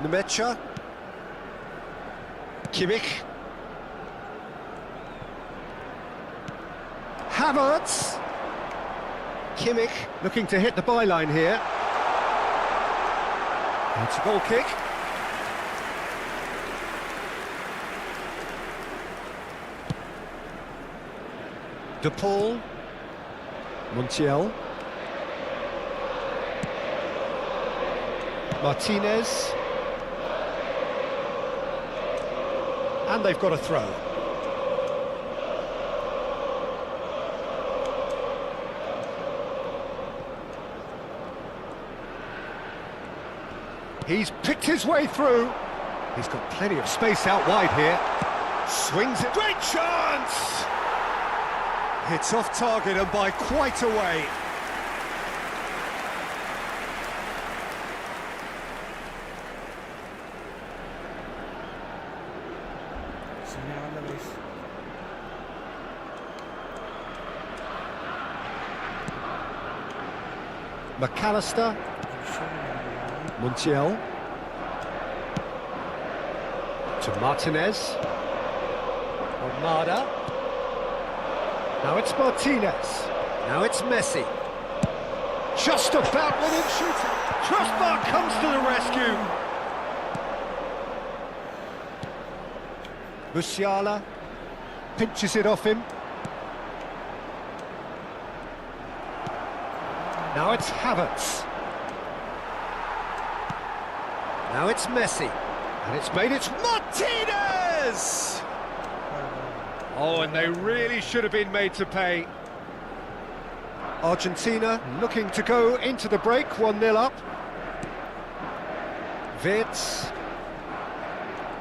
Nmecha. Kimmich. Havertz. Kimmich looking to hit the byline here. It's a goal kick. De Paul. Montiel. Martinez. And they've got a throw. He's picked his way through. He's got plenty of space out wide here. Swings it. Great chance! It's off target and by quite a way. McAllister. Montiel. To Martinez. Armada. Now it's Martinez. Now it's Messi. Just about within shooting. Crossbar comes to the rescue. Musiala pinches it off him. Now it's Havertz. Now it's Messi. And it's made it Martinez! Oh, and they really should have been made to pay. Argentina looking to go into the break, 1-0 up. Wirtz.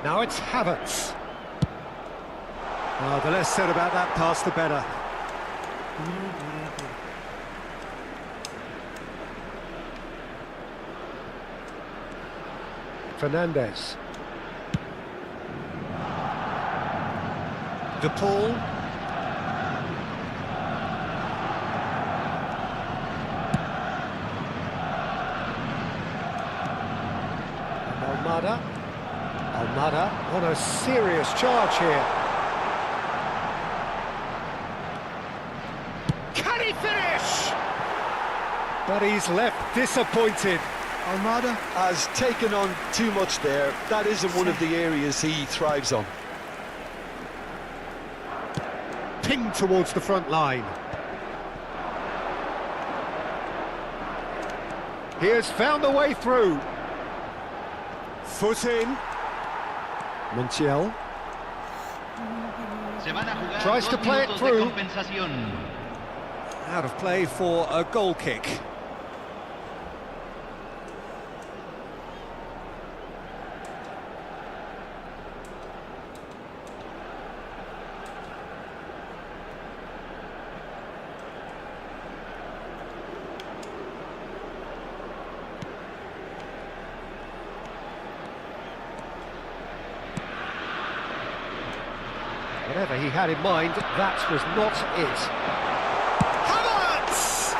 Now it's Havertz. Oh, the less said about that pass, the better. Fernandes. De Paul. And Almada. Almada on a serious charge here. Can he finish? But he's left disappointed. Almada has taken on too much there. That isn't one of the areas he thrives on. Pinged towards the front line. He has found a way through. Foot in. Montiel. Tries to play it through. Out of play for a goal kick. Whatever he had in mind, that was not it. Havertz!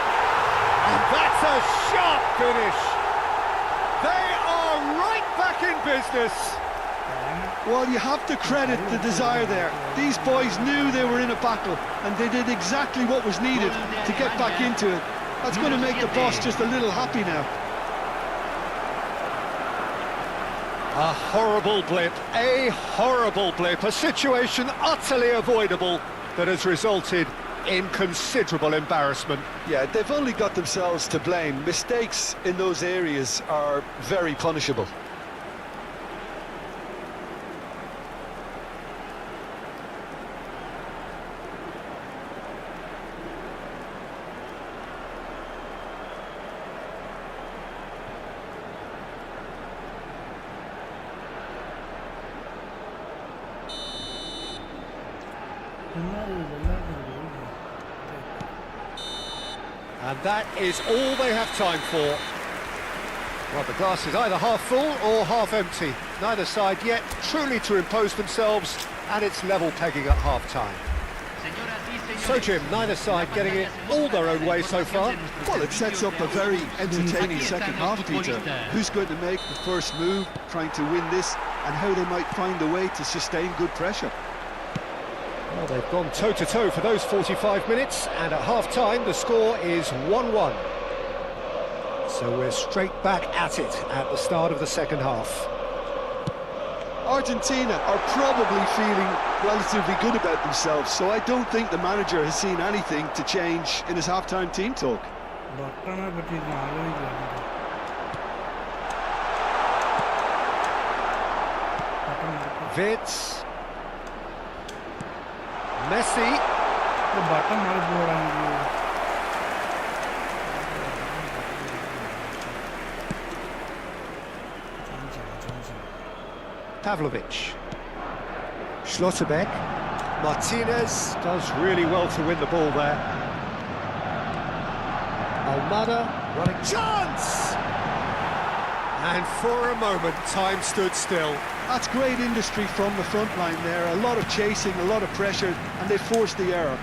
And that's a sharp finish. They are right back in business. Well, you have to credit the desire there. These boys knew they were in a battle, and they did exactly what was needed to get back into it. That's going to make the boss just a little happy now. A horrible blip, a situation utterly avoidable that has resulted in considerable embarrassment. Yeah, they've only got themselves to blame. Mistakes in those areas are very punishable. And that is all they have time for. Well, the glass is either half full or half empty. Neither side yet truly to impose themselves, and it's level pegging at half-time. So, Jim, neither side getting it all their own way so far. Well, it sets up a very entertaining second half, Peter. Who's going to make the first move, trying to win this, and how they might find a way to sustain good pressure. Well, they've gone toe-to-toe for those 45 minutes, and at half-time the score is 1-1. So we're straight back at it at the start of the second half. Argentina are probably feeling relatively good about themselves, so I don't think the manager has seen anything to change in his half-time team talk. Wirtz. Messi. Pavlovic. Schlotterbeck. Martinez does really well to win the ball there. Almada running chance! And for a moment, time stood still. That's great industry from the front line there. A lot of chasing, a lot of pressure, and they forced the error.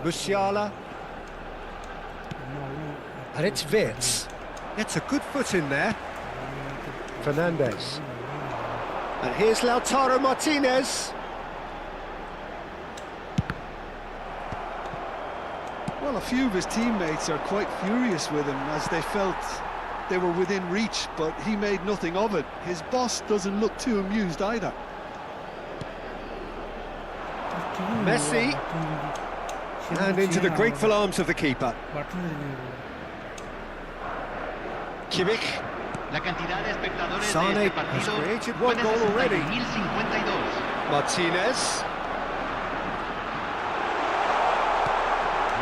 Musiala. And it's Wirtz. Gets a good foot in there. Fernandes. And here's Lautaro Martinez. Well, a few of his teammates are quite furious with him as they felt they were within reach, but he made nothing of it. His boss doesn't look too amused either. Messi. And into the grateful arms of the keeper. Kimmich. Sane has created one goal already. Martinez.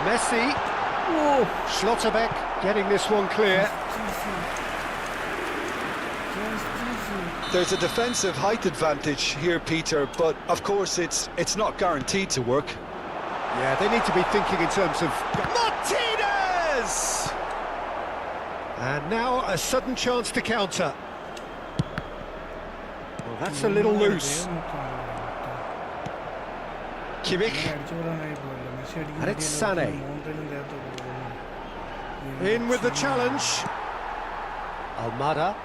Messi. Schlotterbeck getting this one clear. There's a defensive height advantage here, Peter, but of course it's not guaranteed to work. Yeah, they need to be thinking in terms of Martinez! And now a sudden chance to counter. Well, that's a little loose. Kimmich. And it's Sane. In with the challenge. Almada.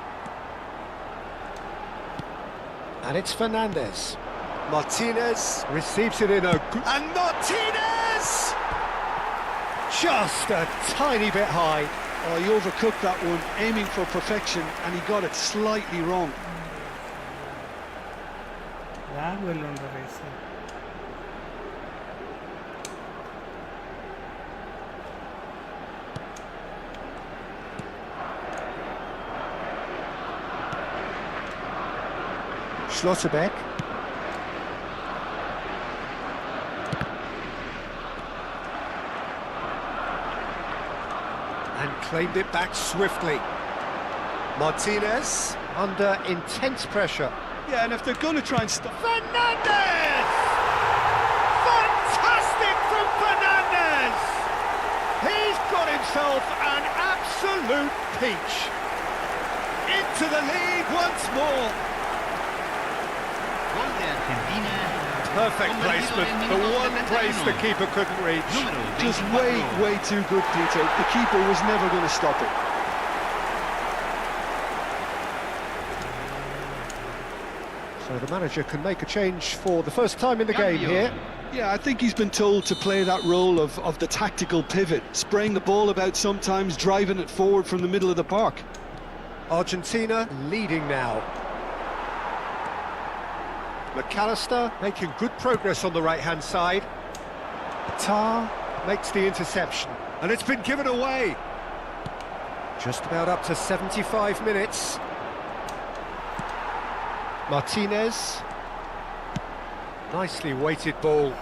And it's Fernandes. Martinez receives it in a... And Martinez! Just a tiny bit high. Oh, he overcooked that one, aiming for perfection, and he got it slightly wrong. Schlotterbeck. And claimed it back swiftly. Martinez under intense pressure. Yeah, and if they're going to try and stop... Fernandes! Fantastic from Fernandes! He's got himself an absolute peach. Into the lead once more. Perfect placement, the one place the keeper couldn't reach. Just way too good, Peter. The keeper was never going to stop it. So the manager can make a change for the first time in the game here. Yeah, I think he's been told to play that role of the tactical pivot, spraying the ball about sometimes, driving it forward from the middle of the park. Argentina leading now. McAllister making good progress on the right-hand side. Tar makes the interception, and it's been given away. Just about up to 75 minutes. Martinez. Nicely weighted ball.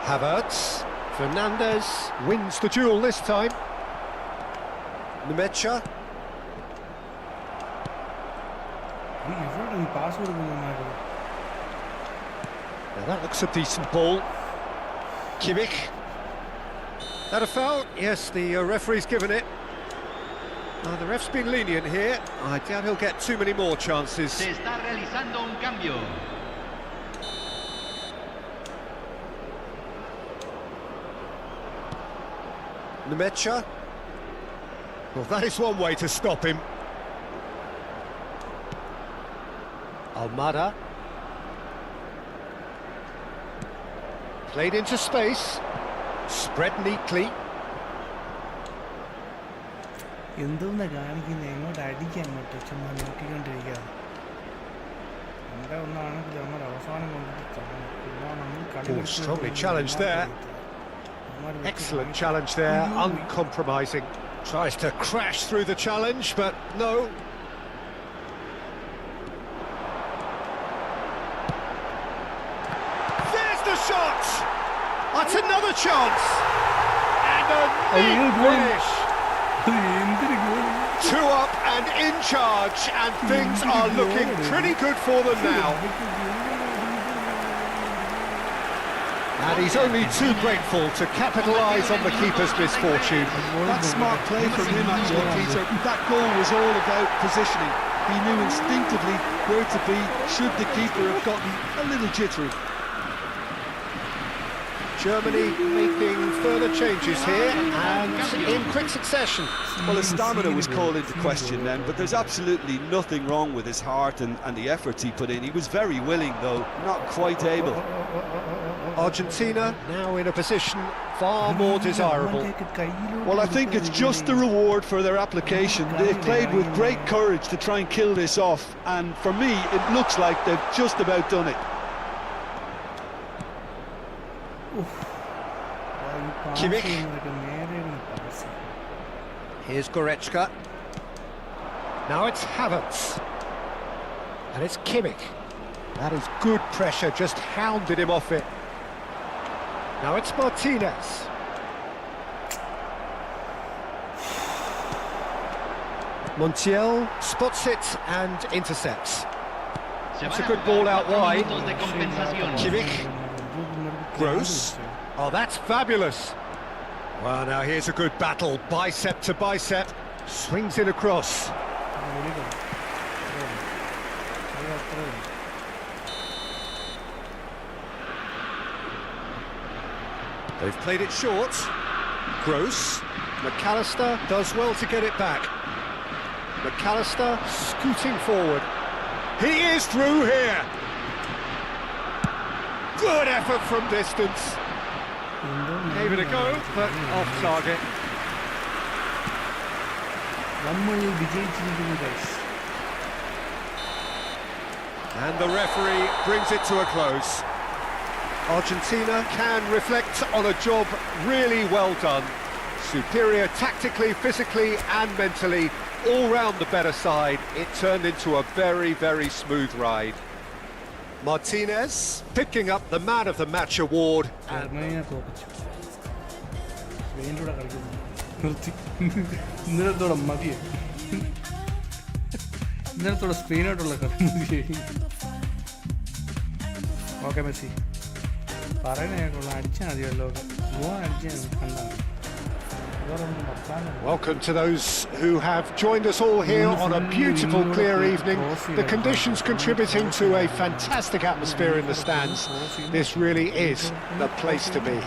Havertz. Fernandez wins the duel this time. Nmecha. Now that looks a decent ball. Kimmich. That a foul? Yes, the referee's given it. The ref's been lenient here. I doubt he'll get too many more chances. Se está realizando un cambio. Nmecha. Well, that is one way to stop him. Almada. Played into space. Spread neatly. Oh, strongly challenged there. Excellent challenge there, uncompromising. Tries to crash through the challenge, but no. There's the shot! That's another chance! And a neat finish! 2 up and in charge, and things are looking pretty good for them now. And he's only too grateful to capitalise on the keeper's misfortune. That's smart play from him, actually, Peter. That goal was all about positioning. He knew instinctively where to be should the keeper have gotten a little jittery. Germany making further changes here, and in quick succession. Well, his stamina was called into question then, but there's absolutely nothing wrong with his heart and the efforts he put in. He was very willing, though, not quite able. Argentina now in a position far more desirable. Well, I think it's just the reward for their application. They've played with great courage to try and kill this off, and for me, it looks like they've just about done it. Kimmich. Here's Goretzka. Now it's Havertz. And it's Kimmich. That is good pressure, just hounded him off it. Now it's Martinez. Montiel spots it and intercepts. It's a good ball out wide. Kimmich. Gross. Oh, that's fabulous. Well, now here's a good battle, bicep to bicep. Swings it across. They've played it short. Gross. McAllister does well to get it back. McAllister scooting forward. He is through here. Good effort from distance. Gave it a go, but off target. And the referee brings it to a close. Argentina can reflect on a job really well done. Superior tactically, physically and mentally, all round the better side. It turned into a very, very smooth ride. Martinez picking up the Man of the Match award. Okay, Messi. Welcome to those who have joined us all here on a beautiful, clear evening. The conditions contributing to a fantastic atmosphere in the stands. This really is the place to be.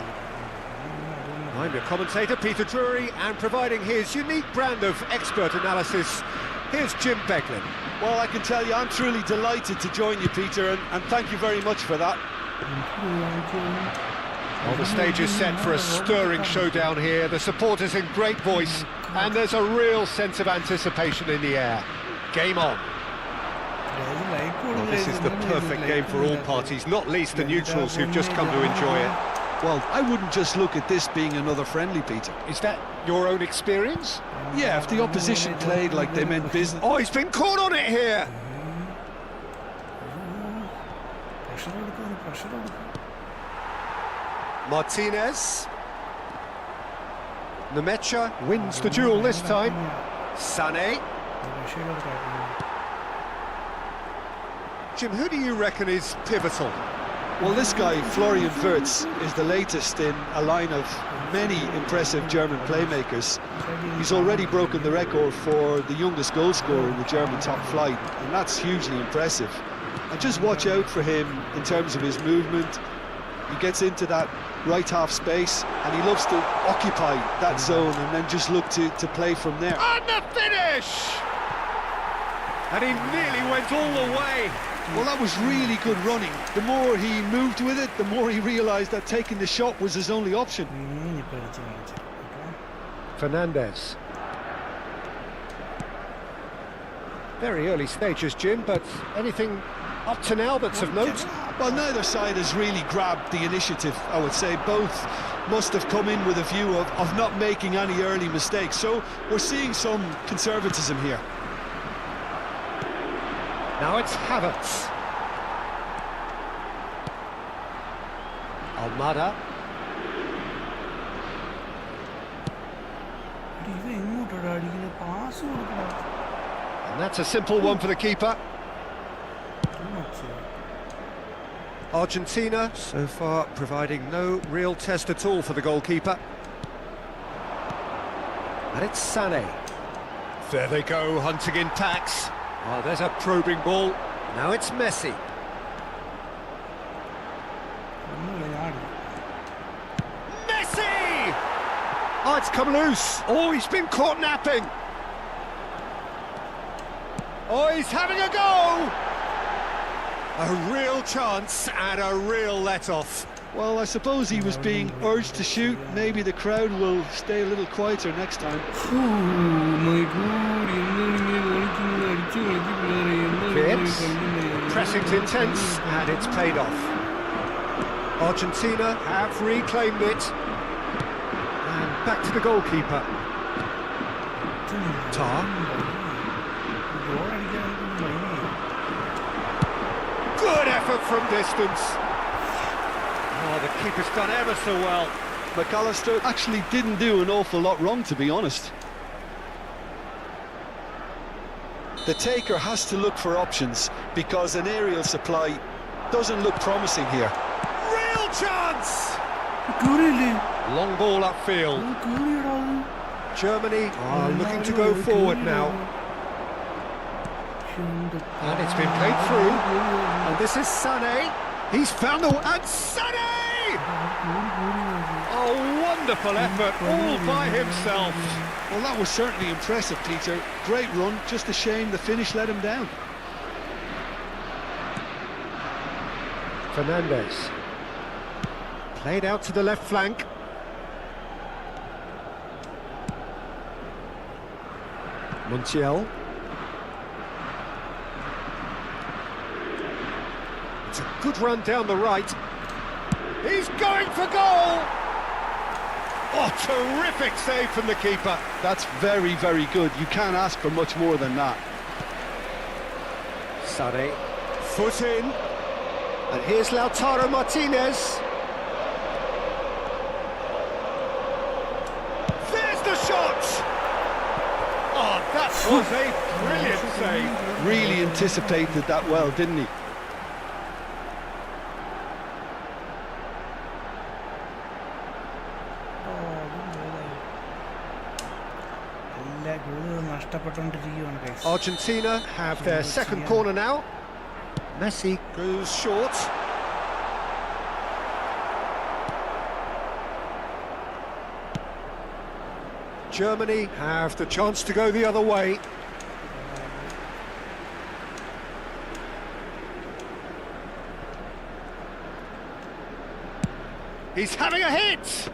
I'm your commentator, Peter Drury, and providing his unique brand of expert analysis, here's Jim Beglin. Well, I can tell you I'm truly delighted to join you, Peter, and thank you very much for that. Well, the stage is set for a stirring showdown here. The supporters in great voice, and there's a real sense of anticipation in the air. Game on. Well, this is the perfect game for all parties, not least the neutrals who've just come to enjoy it. Well, I wouldn't just look at this being another friendly, Peter. Is that your own experience? Yeah, if the opposition played like they meant business... Oh, he's been caught on it here! Martinez. Nemecha wins the duel this time. Sané. Jim, who do you reckon is pivotal? Well, this guy, Florian Wirtz, is the latest in a line of many impressive German playmakers. He's already broken the record for the youngest goal scorer in the German top flight, and that's hugely impressive. And just watch out for him in terms of his movement. He gets into that right half space, and he loves to occupy that zone and then just look to play from there. And the finish! And he nearly went all the way. Well, that was really good running. The more he moved with it, the more he realised that taking the shot was his only option. Fernandes. Very early stages, Jim, but anything up to now that's of note? Well, neither side has really grabbed the initiative, I would say. Both must have come in with a view of not making any early mistakes. So we're seeing some conservatism here. Now it's Havertz. Almada. And that's a simple one for the keeper. Argentina, so far, providing no real test at all for the goalkeeper. And it's Sané. There they go, hunting in packs. Oh, there's a probing ball. Now it's Messi. Messi! Oh, it's come loose. Oh, he's been caught napping. Oh, he's having a go! A real chance and a real let-off. Well, I suppose he was being urged to shoot. Maybe the crowd will stay a little quieter next time. Wirtz. Pressing's intense and it's paid off. Argentina have reclaimed it. And back to the goalkeeper. Tar. Good effort from distance. Oh, the keeper's done ever so well. McAllister actually didn't do an awful lot wrong, to be honest. The taker has to look for options because an aerial supply doesn't look promising here. Real chance! Long ball upfield. Germany are looking to go forward now. And it's been played through. And this is Sané. He's found the... And Sané! Oh, wonderful effort, all by himself. Well, that was certainly impressive, Peter. Great run, just a shame the finish let him down. Fernandes. Played out to the left flank. Montiel. It's a good run down the right. He's going for goal! Oh, terrific save from the keeper. That's very, very good. You can't ask for much more than that. Sané, foot in. And here's Lautaro Martinez. There's the shot! Oh, that was a brilliant save. Really anticipated that well, didn't he? Argentina have their second corner now. Messi goes short. Germany have the chance to go the other way. He's having a hit!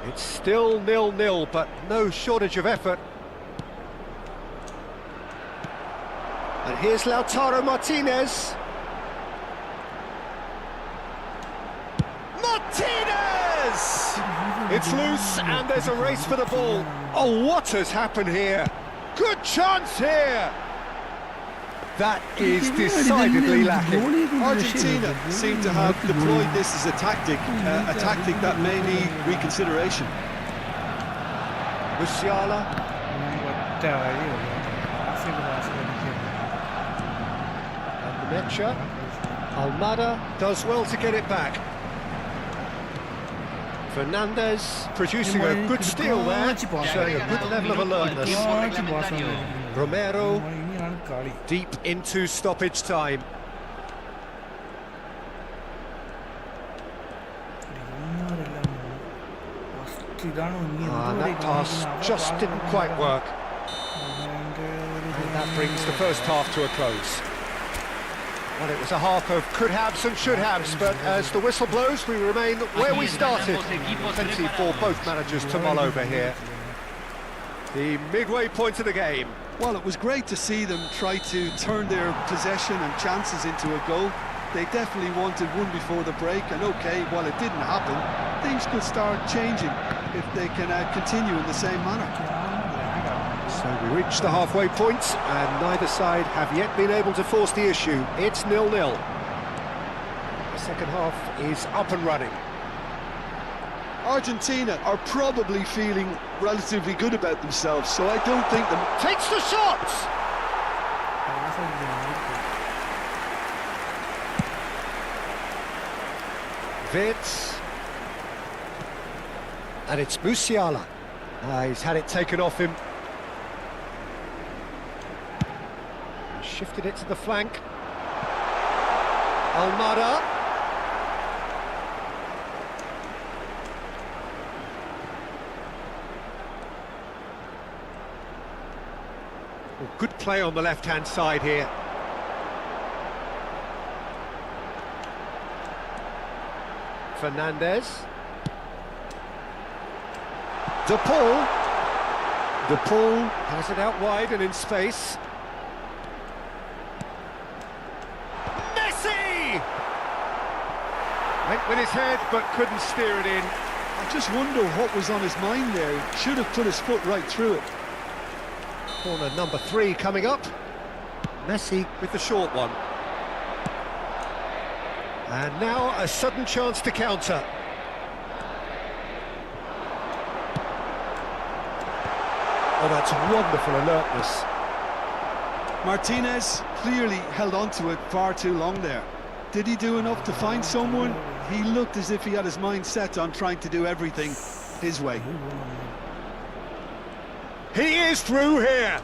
It's still 0-0, but no shortage of effort. And here's Lautaro Martinez. Martinez! It's loose and there's a race for the ball. Oh, what has happened here? Good chance here! That is decidedly lacking. Argentina seem to have deployed this as a tactic that may need reconsideration. Musiala, and Mecha. Almada does well to get it back. Fernandez producing a good steal there, showing a good level of alertness. Romero deep into stoppage time. That pass just didn't quite work. And that brings the first half to a close. Well, it was a half of could-haves and should-haves, but as the whistle blows, we remain where we started. Plenty for both managers to mull over here. The midway point of the game. Well, it was great to see them try to turn their possession and chances into a goal. They definitely wanted one before the break, and okay, while it didn't happen, things could start changing if they can continue in the same manner. So we reach the halfway point, and neither side have yet been able to force the issue. It's 0-0. The second half is up and running. Argentina are probably feeling relatively good about themselves, so I don't think them... Takes the shot! Wirtz. And it's Musiala. He's had it taken off him. Shifted it to the flank. Almada. Well, good play on the left-hand side here. Fernandez. De Paul. De Paul has it out wide and in space. Went with his head, but couldn't steer it in. I just wonder what was on his mind there. He should have put his foot right through it. Corner number 3 coming up. Messi with the short one. And now a sudden chance to counter. Oh, that's wonderful alertness. Martinez clearly held on to it far too long there. Did he do enough to find someone? He looked as if he had his mind set on trying to do everything his way. He is through here.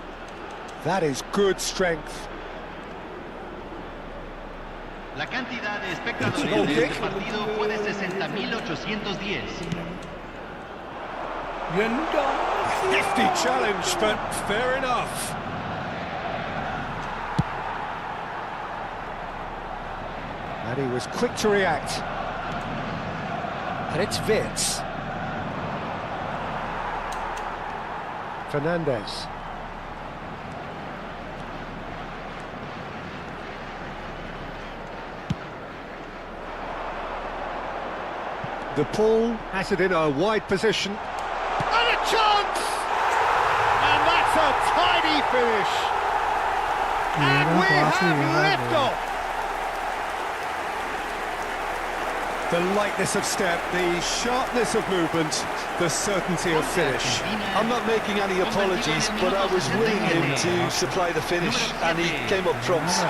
That is good strength. La cantidad de espectadores de este partido fue de 60.810. Nifty challenge, but fair enough. And he was quick to react. And it's Wirtz. Fernandez. De Paul has it in a wide position. And a chance! And that's a tidy finish. And we have liftoff. The lightness of step, the sharpness of movement, the certainty of finish. I'm not making any apologies, but I was willing him to supply the finish, and he came up trumps.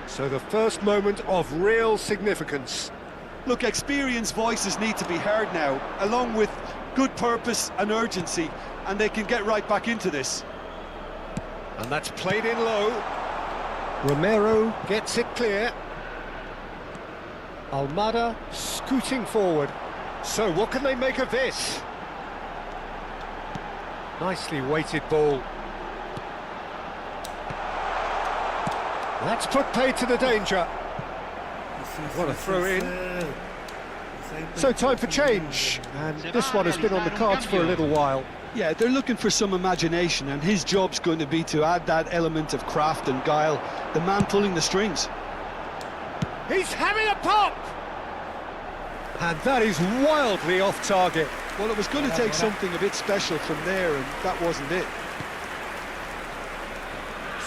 So the first moment of real significance. Look, experienced voices need to be heard now, along with good purpose and urgency, and they can get right back into this. And that's played in low. Romero gets it clear. Almada scooting forward. So what can they make of this? Nicely weighted ball. That's put paid to the danger. What a throw in. So time for change, and this one has been on the cards for a little while. Yeah, they're looking for some imagination, and his job's going to be to add that element of craft and guile, the man pulling the strings. He's having a pop! And that is wildly off target. Well, it was going to take something a bit special from there, and that wasn't it.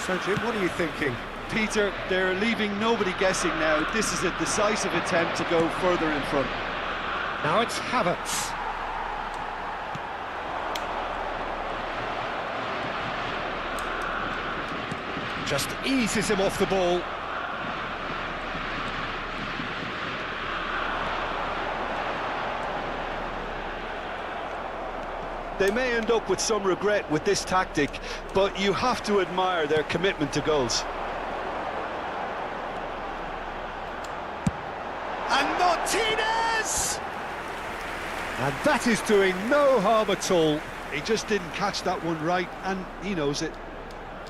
So, Jim, what are you thinking? Peter, they're leaving nobody guessing now. This is a decisive attempt to go further in front. Now it's Havertz. Just eases him off the ball. They may end up with some regret with this tactic, but you have to admire their commitment to goals. And Martinez! And that is doing no harm at all. He just didn't catch that one right, and he knows it.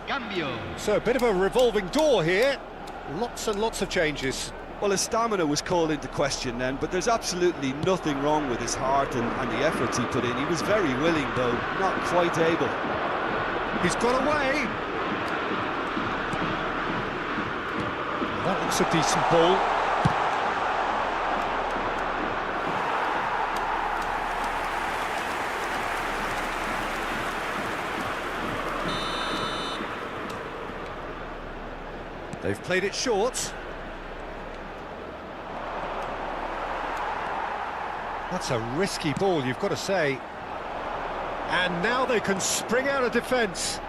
Cambio. So a bit of a revolving door here. Lots and lots of changes. Well, his stamina was called into question then, but there's absolutely nothing wrong with his heart and the efforts he put in. He was very willing, though, not quite able. He's got away. That looks a decent ball. They've played it short. That's a risky ball, you've got to say. And now they can spring out of defence.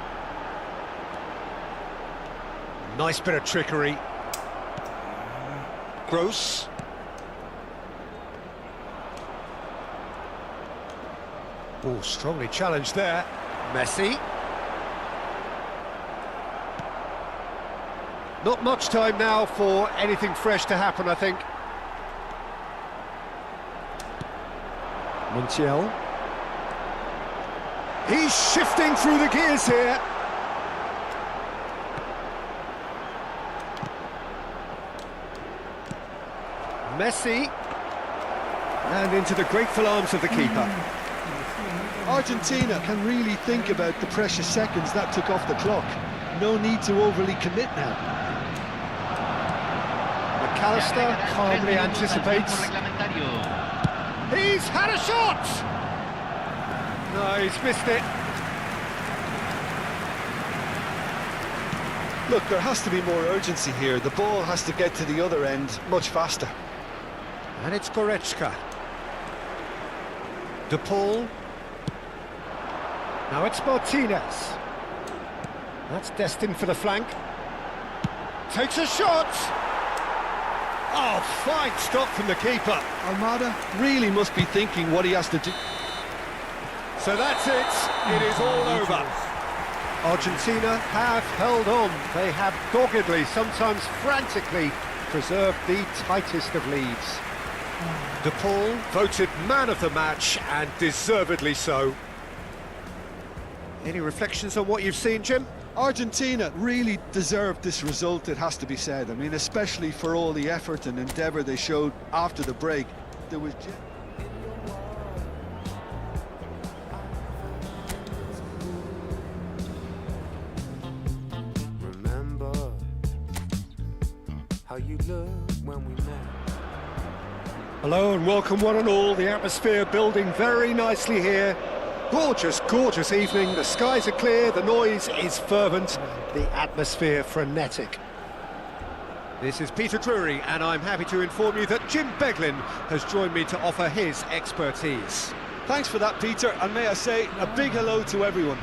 Nice bit of trickery. Gross. Oh, strongly challenged there. Messi. Not much time now for anything fresh to happen, I think. Montiel. He's shifting through the gears here. Messi. And into the grateful arms of the keeper. Argentina can really think about the precious seconds that took off the clock. No need to overly commit now. McAllister calmly anticipates. He's had a shot! No, he's missed it. Look, there has to be more urgency here. The ball has to get to the other end much faster. And it's Goretzka. De Paul. Now it's Martinez. That's destined for the flank. Takes a shot! Oh, fine stop from the keeper. Almada really must be thinking what he has to do. So that's it. It is all over. Argentina have held on. They have doggedly, sometimes frantically, preserved the tightest of leads. De Paul voted man of the match, and deservedly so. Any reflections on what you've seen, Jim? Argentina really deserved this result, it has to be said. I mean, especially for all the effort and endeavour they showed after the break. There was... Remember how you looked when we met. Hello and welcome one and all. The atmosphere building very nicely here. Gorgeous, gorgeous evening. The skies are clear, the noise is fervent, the atmosphere frenetic. This is Peter Drury, and I'm happy to inform you that Jim Beglin has joined me to offer his expertise. Thanks for that, Peter, and may I say a big hello to everyone.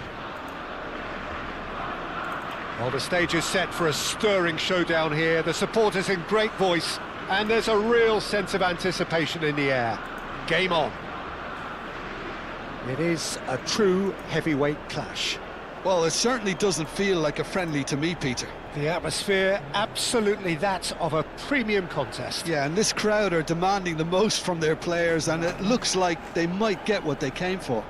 Well, the stage is set for a stirring showdown here. The supporters in great voice, and there's a real sense of anticipation in the air. Game on. It is a true heavyweight clash. Well, it certainly doesn't feel like a friendly to me, Peter. The atmosphere, absolutely that of a premium contest. Yeah, and this crowd are demanding the most from their players, and it looks like they might get what they came for.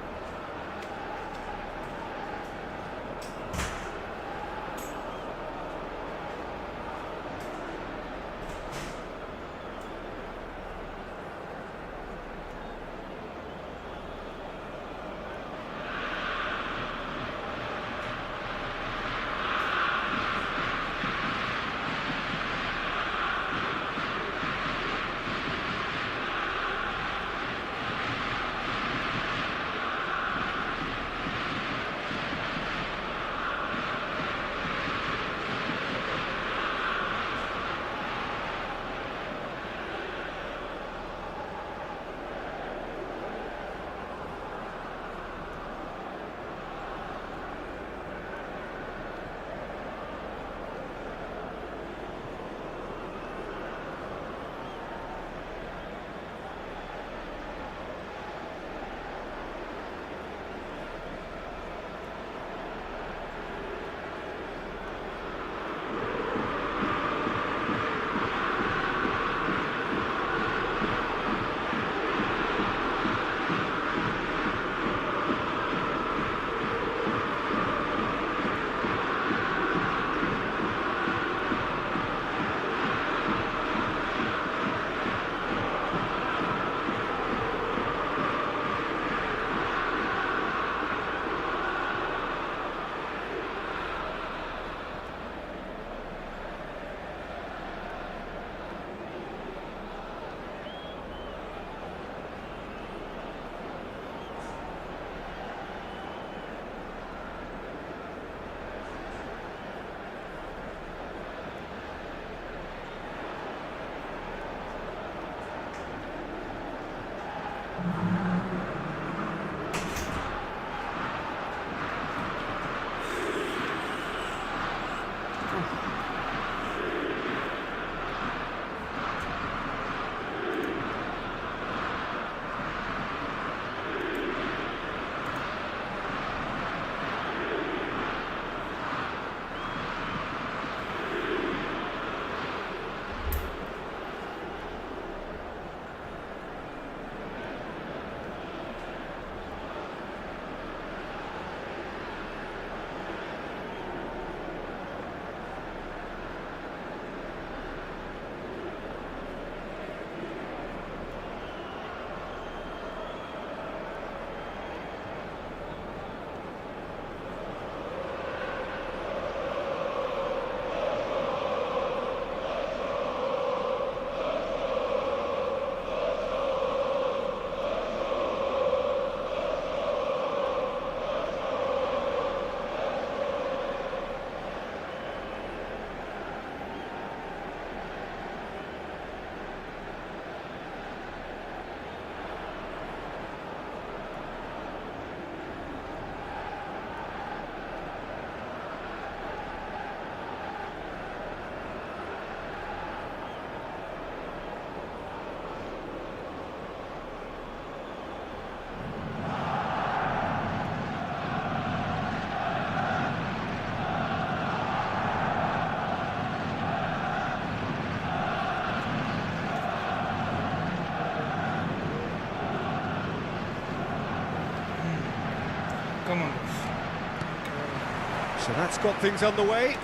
So that's got things underway.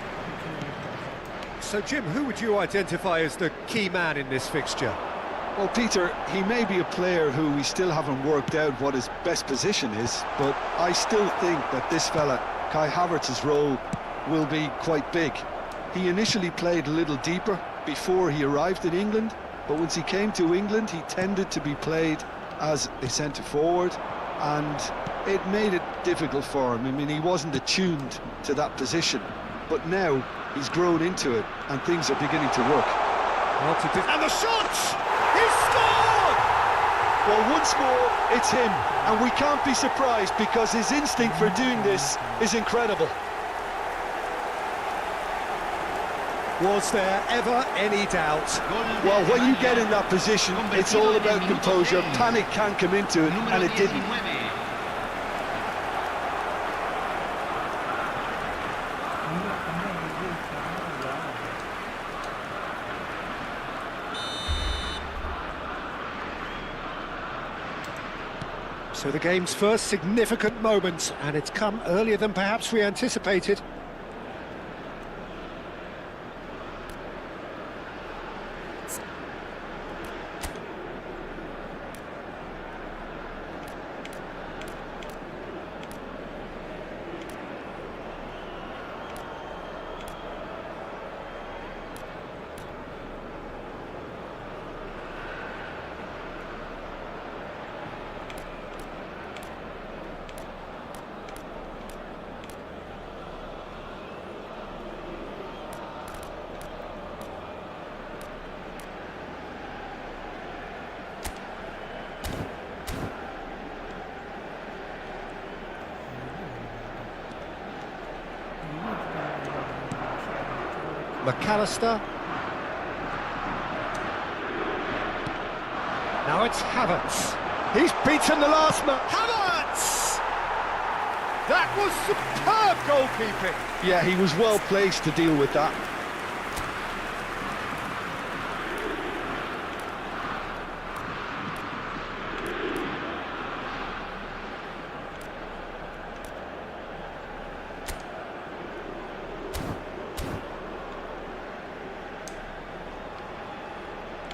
So, Jim, who would you identify as the key man in this fixture? Well, Peter, he may be a player who we still haven't worked out what his best position is, but I still think that this fella, Kai Havertz's role, will be quite big. He initially played a little deeper before he arrived in England, but once he came to England, he tended to be played as a centre-forward, and it made it difficult for him. I mean, he wasn't attuned to that position, but now he's grown into it, and things are beginning to work. And the shot! He scored! Well, once more, it's him, and we can't be surprised because his instinct for doing this is incredible. Was there ever any doubt? Well, when you get in that position, it's all about composure. Panic can come into it, and it didn't. So the game's first significant moment, and it's come earlier than perhaps we anticipated. McAllister. Now it's Havertz. He's beaten the last man. Havertz! That was superb goalkeeping. Yeah, he was well placed to deal with that.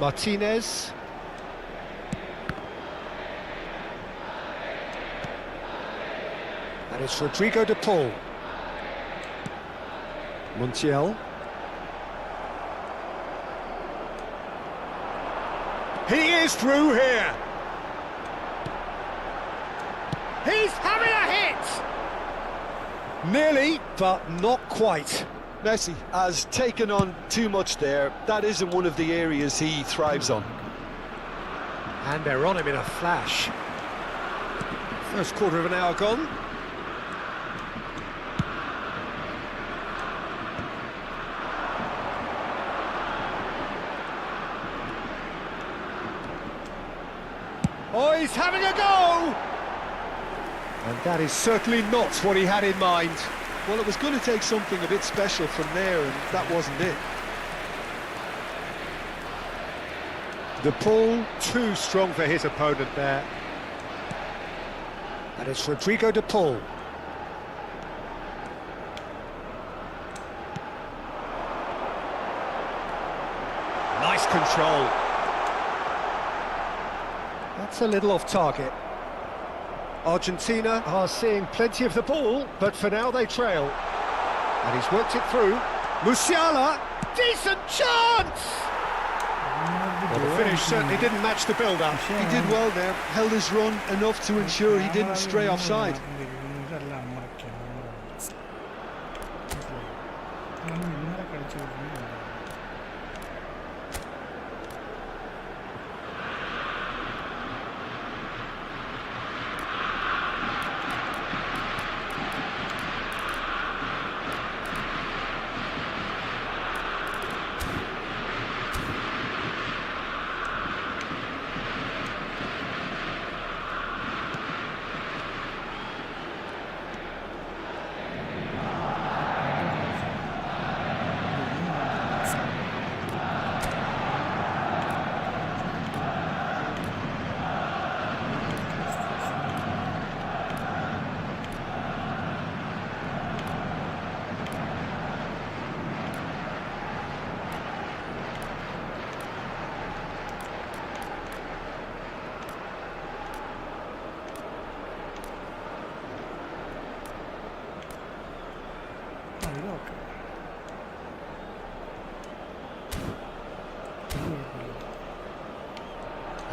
Martinez. And it's Rodrigo de Paul. Montiel. He is through here. He's having a hit. Nearly, but not quite. Messi has taken on too much there. That isn't one of the areas he thrives on. And they're on him in a flash. First quarter of an hour gone. Oh, he's having a go! And that is certainly not what he had in mind. Well, it was going to take something a bit special from there, and that wasn't it. De Paul, too strong for his opponent there. And it's Rodrigo de Paul. Nice control. That's a little off target. Argentina are seeing plenty of the ball, but for now they trail. And he's worked it through. Musiala, decent chance! Well, the finish certainly didn't match the build-up. He did well there, held his run enough to ensure he didn't stray offside.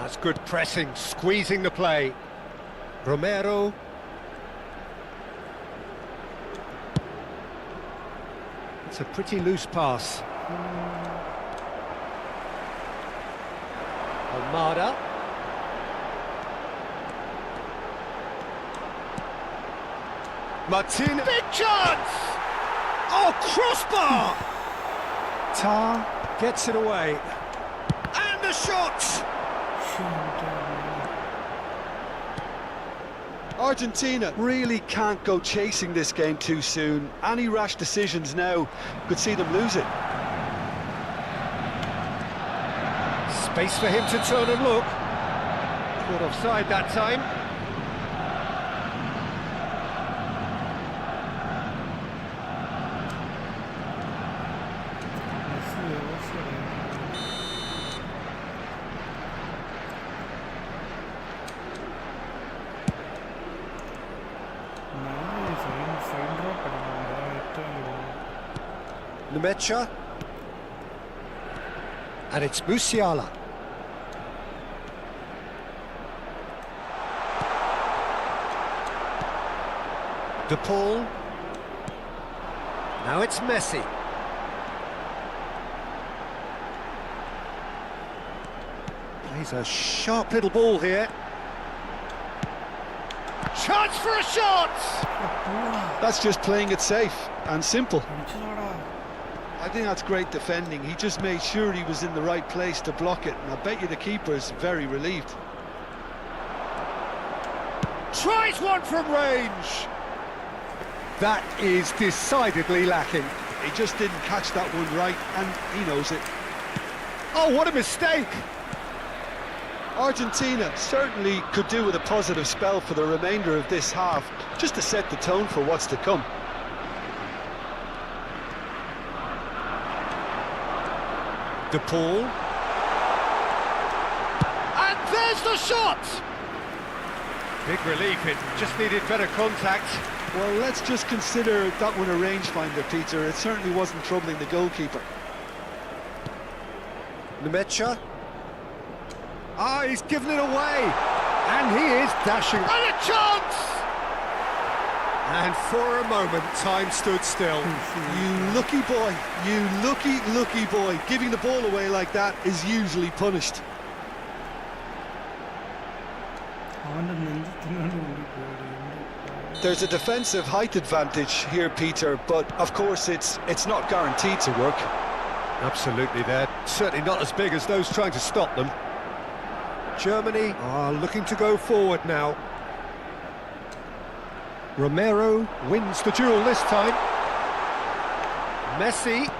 That's good pressing, squeezing the play. Romero. It's a pretty loose pass. Almada. Martin. Big chance! Oh, crossbar! Tar gets it away. And the shot! Argentina really can't go chasing this game too soon. Any rash decisions now could see them lose it. Space for him to turn and look. Caught offside that time. Numecha. And it's Musiala. De Paul. Now it's Messi. Plays a sharp little ball here. Chance for a shot! That's just playing it safe and simple. I think that's great defending. He just made sure he was in the right place to block it, and I bet you the keeper's very relieved. Tries one from range. That is decidedly lacking. He just didn't catch that one right, and he knows it. Oh, what a mistake! Argentina certainly could do with a positive spell for the remainder of this half, just to set the tone for what's to come. De Paul. And there's the shot! Big relief, it just needed better contact. Well, let's just consider that one a rangefinder, Peter. It certainly wasn't troubling the goalkeeper. Numecha. Ah, he's given it away. And he is dashing. And a chance! And for a moment, time stood still. You lucky boy, you lucky boy. Giving the ball away like that is usually punished. There's a defensive height advantage here, Peter, but of course it's not guaranteed to work. Absolutely, they're certainly not as big as those trying to stop them. Germany are looking to go forward now. Romero wins the duel this time. Messi.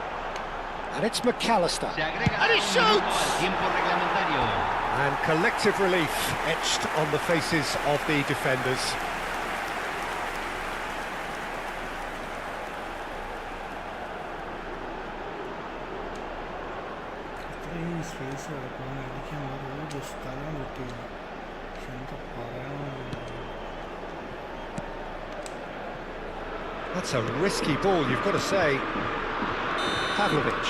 And it's McAllister. And he shoots! And collective relief etched on the faces of the defenders. That's a risky ball, you've got to say. Pavlovic.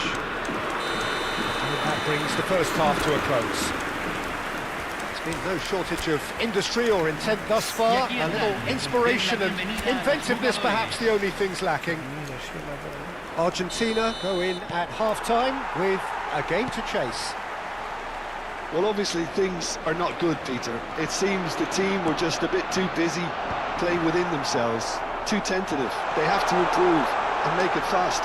And that brings the first half to a close. There's been no shortage of industry or intent thus far. A little inspiration and inventiveness perhaps the only things lacking. Argentina go in at half-time with a game to chase. Well, obviously things are not good, Peter. It seems the team were just a bit too busy playing within themselves. Too tentative. They have to improve and make it fast.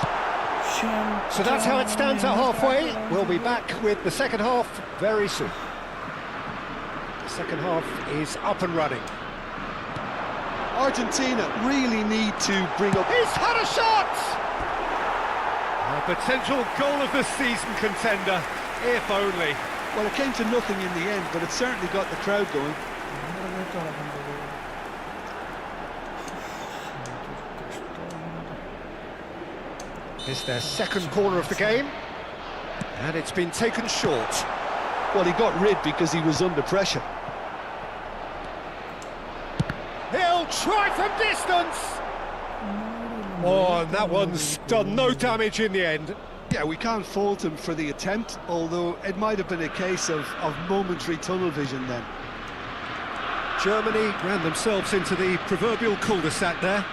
So that's how it stands at halfway. We'll be back with the second half very soon. The second half is up and running. Argentina really need to bring up... He's had a shot! A potential goal of the season contender, if only. Well, it came to nothing in the end, but it certainly got the crowd going. It's their second corner of the game, and it's been taken short. Well, he got rid because he was under pressure. He'll try from distance! Oh, and that one's done no damage in the end. Yeah, we can't fault him for the attempt, although it might have been a case of momentary tunnel vision then. Germany ran themselves into the proverbial cul-de-sac there.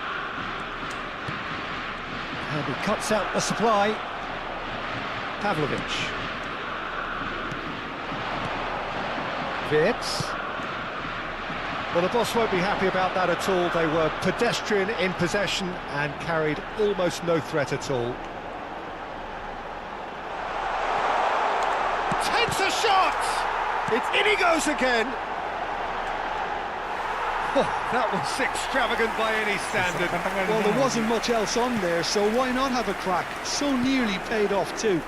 And he cuts out the supply. Pavlovic. Wirtz. Well, the boss won't be happy about that at all. They were pedestrian in possession and carried almost no threat at all. Takes a shot! In he goes again! Oh, that was extravagant by any standard. Well, there wasn't much else on there, so why not have a crack? So nearly paid off too.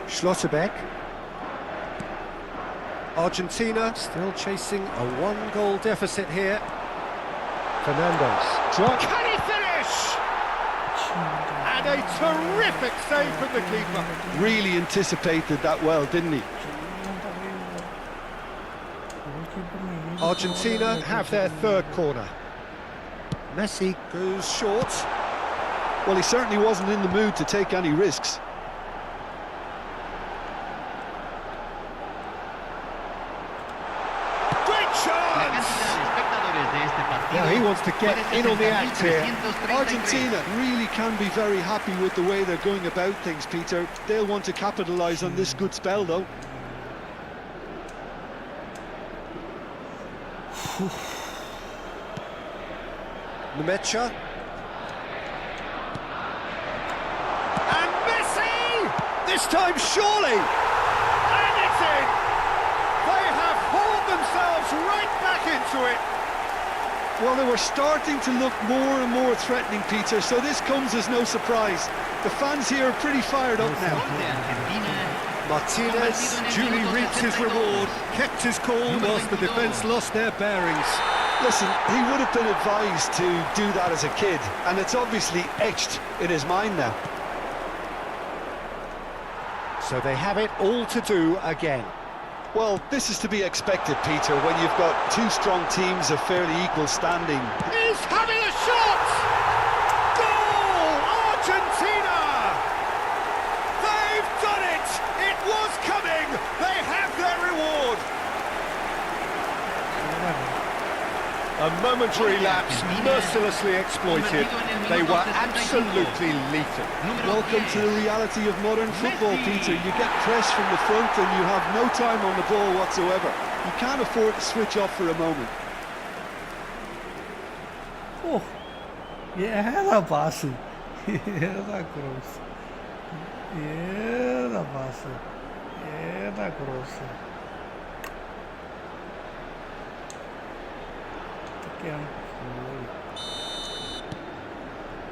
Schlotterbeck. Argentina still chasing a one-goal deficit here. Fernandez. Can he finish? And a terrific save from the keeper. Really anticipated that well, didn't he? Argentina have their third corner. Messi goes short. Well, he certainly wasn't in the mood to take any risks. Great chance! Now he wants to get in on the act here. Argentina really can be very happy with the way they're going about things, Peter. They'll want to capitalise on this good spell, though. Nemecha. And Messi! This time surely! And it's in! They have hauled themselves right back into it! Well, they were starting to look more and more threatening, Peter, so this comes as no surprise. The fans here are pretty fired up now. Martinez duly reaps his reward, kept his cool whilst the defence lost their bearings. Listen, he would have been advised to do that as a kid, and it's obviously etched in his mind now. So they have it all to do again. Well, this is to be expected, Peter, when you've got two strong teams of fairly equal standing. He's having a shot! Goal! Argentina! They've done it! It was coming! They have their reward! A momentary lapse, mercilessly exploited. They were absolutely lethal. Welcome to the reality of modern football, Peter. You get pressed from the front and you have no time on the ball whatsoever. You can't afford to switch off for a moment. Oh, era passe. Era cruz. Era passe. Era cruz.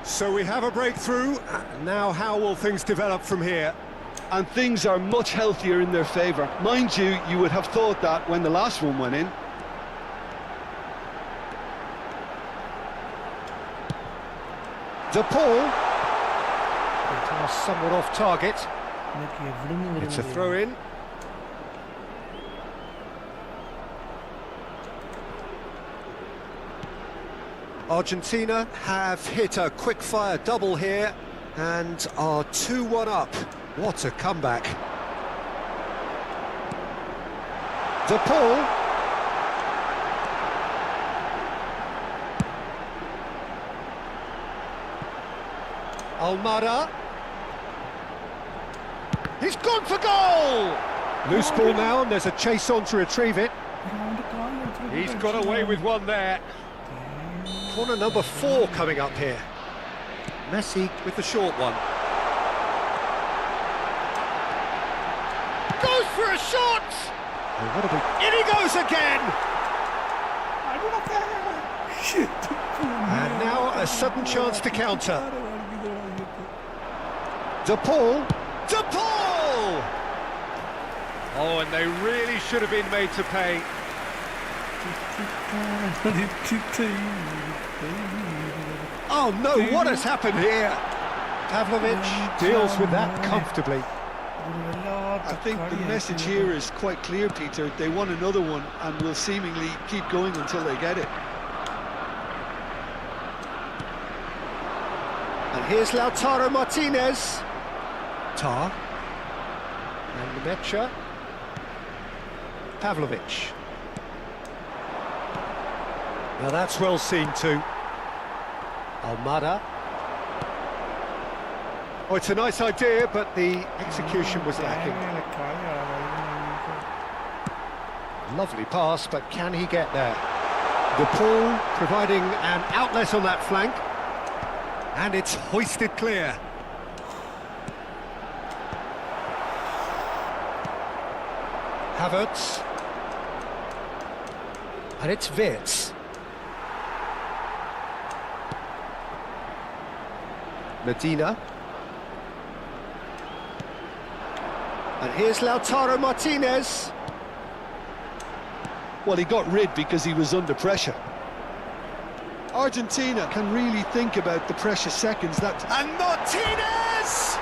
So we have a breakthrough. Now how will things develop from here? And things are much healthier in their favour. Mind you, you would have thought that when the last one went in. De Paul. The pass somewhat off target. It's a throw-in. Argentina have hit a quick-fire double here and are 2-1 up. What a comeback. De Paul. Almada. He's gone for goal! Loose ball now, and there's a chase on to retrieve it. He's got away with one there. Corner number 4 coming up here. Messi with the short one. Goes for a shot! Oh, in he goes again! And now a sudden chance to counter. De Paul. De Paul! Oh, and they really should have been made to pay. Oh no, what has happened here? Pavlovic deals with that comfortably. I think the message here is quite clear, Peter. They want another one and will seemingly keep going until they get it. And here's Lautaro Martinez. Tar. And Mecha. Pavlovic. Now that's well seen too. Almada. Oh, it's a nice idea, but the execution was lacking. Lovely pass, but can he get there? DePaul providing an outlet on that flank. And it's hoisted clear. Havertz. And it's Wirtz. Medina. And here's Lautaro Martinez. Well, he got rid because he was under pressure. Argentina Can really think about the precious seconds that... And Martinez!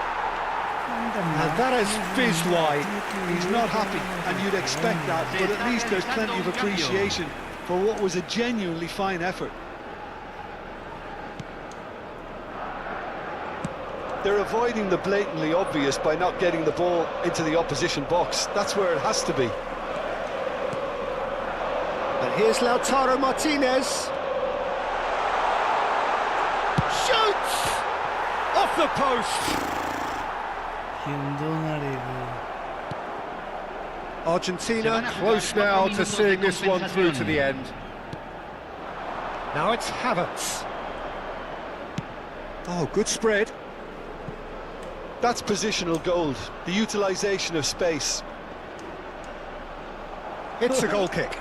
And that has fizzed wide. He's not happy, and you'd expect that, but at least there's plenty of appreciation for what was a genuinely fine effort. they're avoiding the blatantly obvious by not getting the ball into the opposition box. That's where it has to be. And here's Lautaro Martinez. Shoots! Off the post! Argentina close now to seeing this one through to the end. Now it's Havertz. Oh, good spread. That's positional gold, the utilisation of space. It's a goal kick.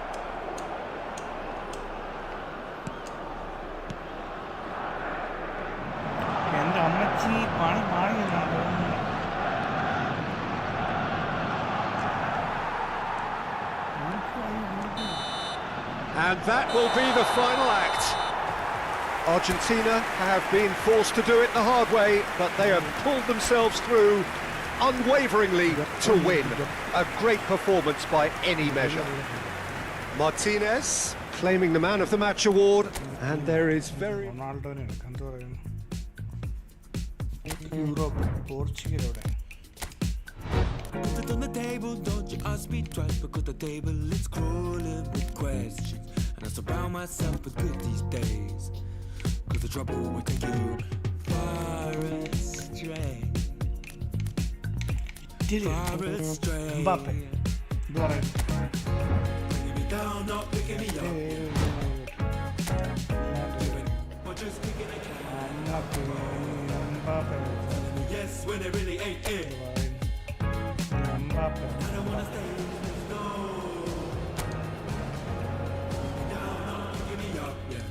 And that will be the final act. Argentina have been forced to do it the hard way, but they have pulled themselves through unwaveringly to win. A great performance by any measure. Martinez claiming the Man of the Match award, and there is very... Put it on the table, don't you ask me twice, because the table is crawling with questions, and I surround myself with good these days, because the trouble will take you far astray. Far astray. Mbappe. Bringing me down, not picking me up. Or just picking a can. Telling me yes when it really ain't it. I don't wanna stay in this, no. Down, no, give me up, yeah.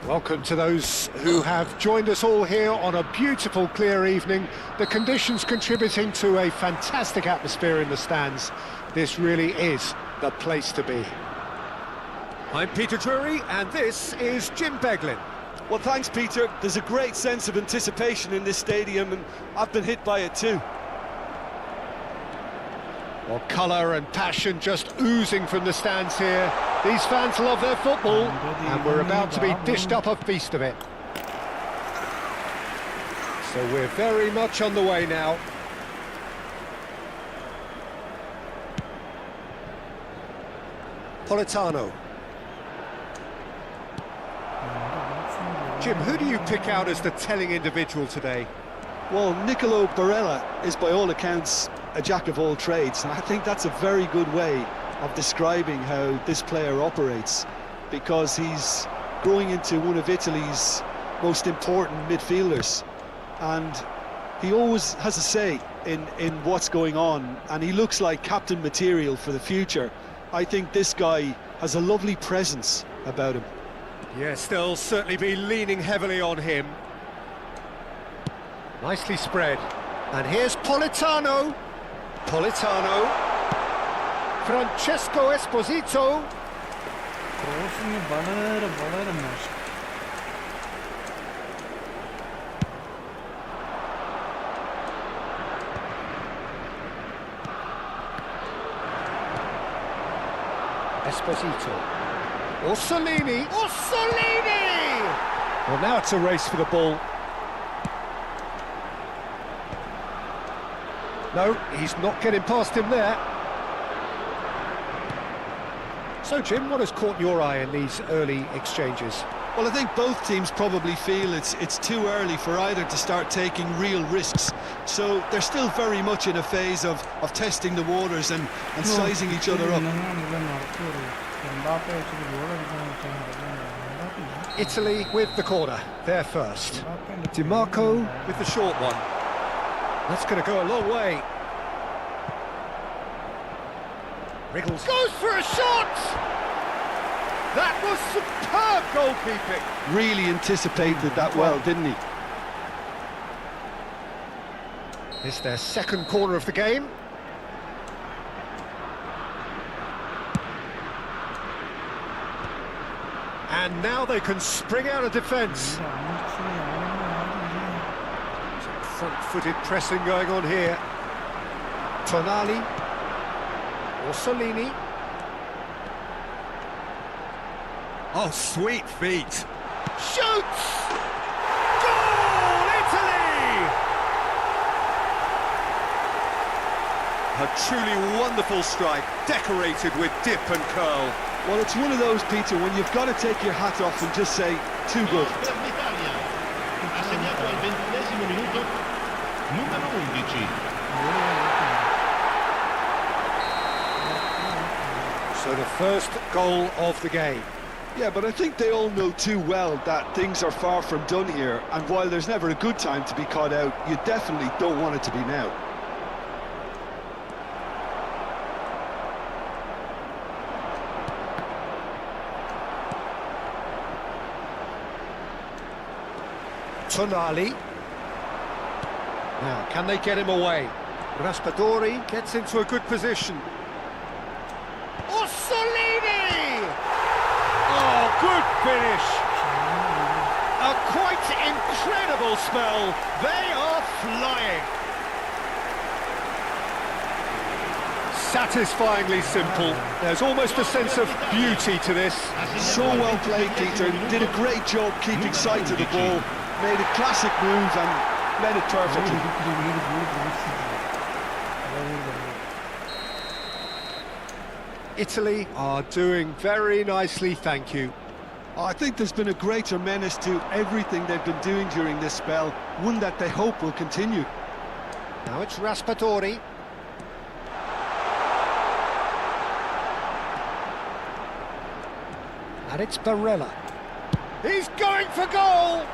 Welcome to those who have joined us all here on a beautiful, clear evening. The conditions contributing to a fantastic atmosphere in the stands. This really is the place to be. I'm Peter Drury, and this is Jim Beglin. Well, thanks, Peter. There's a great sense of anticipation in this stadium, and I've been hit by it too. Well, colour and passion just oozing from the stands here. These fans love their football, and we're about to be dished up a feast of it. So we're very much on the way now. Politano. Jim, who do you pick out as the telling individual today? Well, Nicolo Barella is by all accounts a jack of all trades, and I think that's a very good way of describing how this player operates, because he's growing into one of Italy's most important midfielders, and he always has a say in what's going on, and he looks like captain material for the future. I think this guy has a lovely presence about him. Yes, they'll certainly be leaning heavily on him. Nicely spread. And here's Politano. Politano. Francesco Esposito. Esposito. Orsolini! Orsolini! Well, now it's a race for the ball. No, he's not getting past him there. So, Jim, what has caught your eye in these early exchanges? Well, I think both teams probably feel it's too early for either to start taking real risks. So they're still very much in a phase of testing the waters and sizing each other up. Italy with the corner, they're first. Di Marco with the short one. That's going to go a long way. Wriggles goes for a shot! That was superb goalkeeping. Really anticipated that well, didn't he? It's their second corner of the game. And now they can spring out of defence. Some front-footed pressing going on here. Tonali. Orsolini. Oh, sweet feet. Shoots! Goal, Italy! A truly wonderful strike, decorated with dip and curl. Well, it's one of those, Peter, when you've got to take your hat off and just say, too good. Ha segnato al 20° minuto numero 11. So the first goal of the game. Yeah, but I think they all know too well that things are far from done here, and while there's never a good time to be caught out, you definitely don't want it to be now. Tonali. Now, can they get him away? Raspadori gets into a good position. Orsolini! Oh, good finish! A quite incredible spell. They are flying. Satisfyingly simple. There's almost a sense of beauty to this. So well played, Peter. Did a great job keeping sight of the ball. Made a classic move and made it perfectly. Italy are doing very nicely, thank you. I think there's been a greater menace to everything they've been doing during this spell, one that they hope will continue. Now it's Raspadori. And it's Barella. He's going for goal!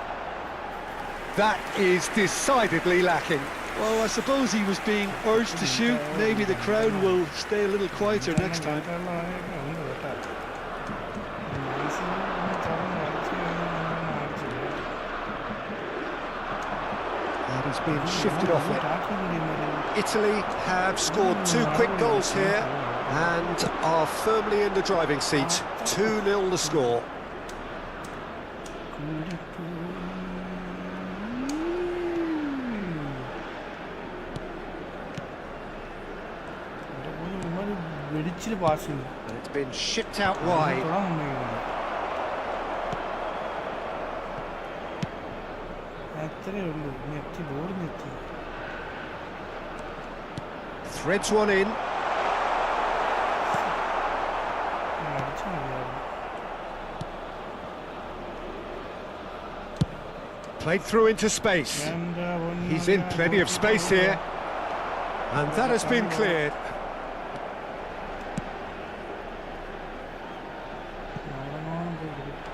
That is decidedly lacking. Well, I suppose he was being urged to shoot. Maybe the crowd will stay a little quieter next time. And he's been shifted off it. Italy have scored 2 quick goals here and are firmly in the driving seat. 2-0 the score. And it's been shipped out wide. Threads one in. Played through into space. He's in plenty of space here. And that has been cleared.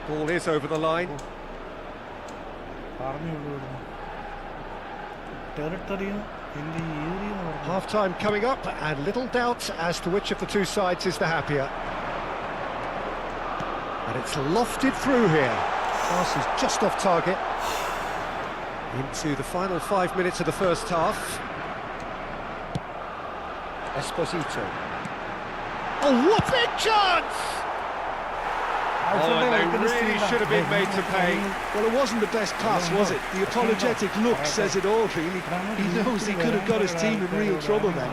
Ball is over the line. Half-time coming up, and little doubt as to which of the two sides is the happier. And it's lofted through here. Pass is just off target. Into the final 5 minutes of the first half. Esposito. Oh, what a chance! Oh, and they really should have been made to pay. Well, it wasn't the best pass, was it? The apologetic look says it all, really. He knows he could have got his team in real trouble then.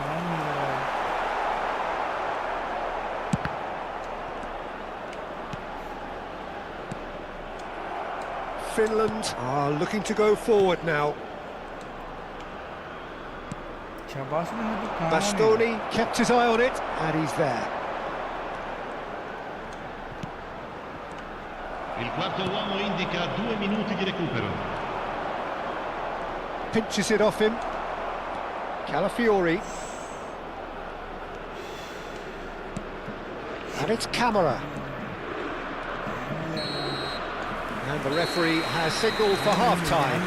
Finland are looking to go forward now. शाबाश ने तो कहा Bastoni kept his eye on it, and he's there. Il quarto uomo indica 2 minuti di recupero. Pinches it off him. Calafiori. And it's Camara. And the referee has signalled for half-time.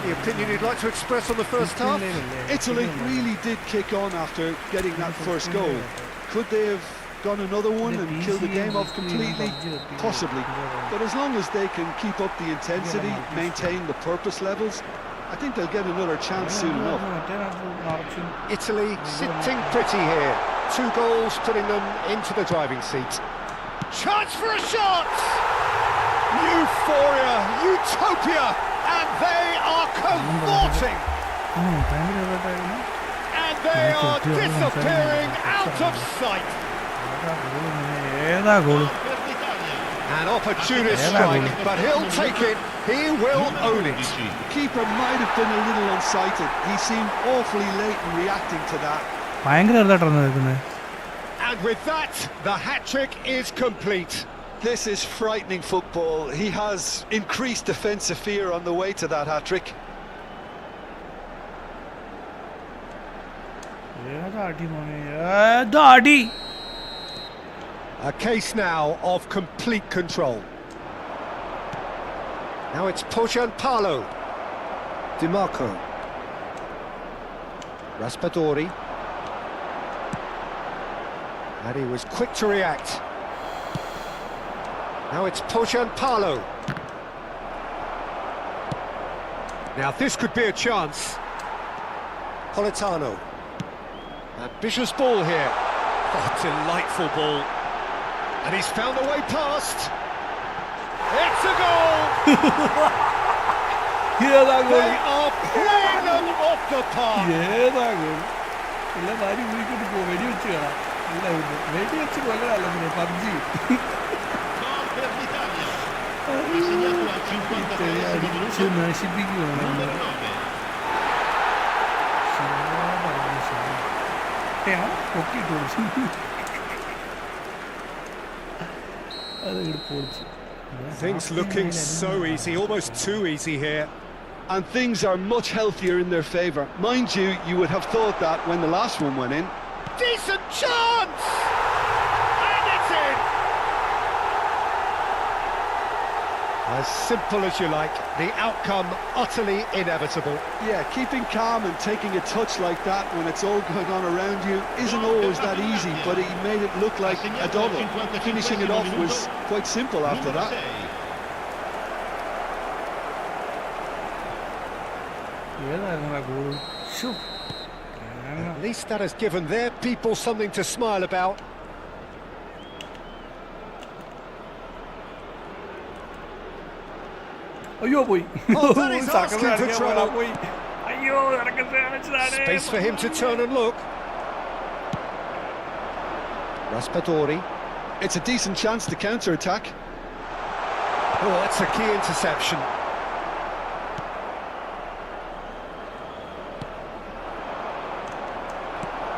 Any opinion you'd like to express on the first half? Italy really did kick on after getting that first goal. Could they have gone another one and killed the game off completely? Possibly. But as long as they can keep up the intensity, maintain the purpose levels, I think they'll get another chance soon enough. Italy sitting pretty here. 2 goals putting them into the driving seat. Chance for a shot! Euphoria, utopia, and they are cavorting! And they are disappearing out of sight! Per l'Italia. An opportunist strike, but he'll take it. He will own it. Keeper might have been a little unsighted. He seemed awfully late in reacting to that. And with that, the hat-trick is complete. This is frightening football. He has increased defensive fear on the way to that hat-trick. A case now of complete control. Now it's Pogianpalo. DiMarco. Raspadori. And he was quick to react. Now it's Pogianpalo. Now this could be a chance. Politano. Ambitious ball here. Oh, delightful ball. And he's found a way past. It's a goal! They are playing them off the park. Gol per l'Italia. Ha segnato al 53esimo minuto. Numero 9. Things looking so easy, almost too easy here. And things are much healthier in their favour. Mind you, you would have thought that when the last one went in. Decent chance! And it's in! As simple as you like, the outcome utterly inevitable. Yeah, keeping calm and taking a touch like that when it's all going on around you isn't always that easy, but he made it look like a double. Finishing it off was quite simple after Numero that. 6. At least that has given their people something to smile about. Oh, that is asking for trouble. Space for him to turn and look. Raspadori. It's a decent chance to counter-attack. Oh, that's a key interception.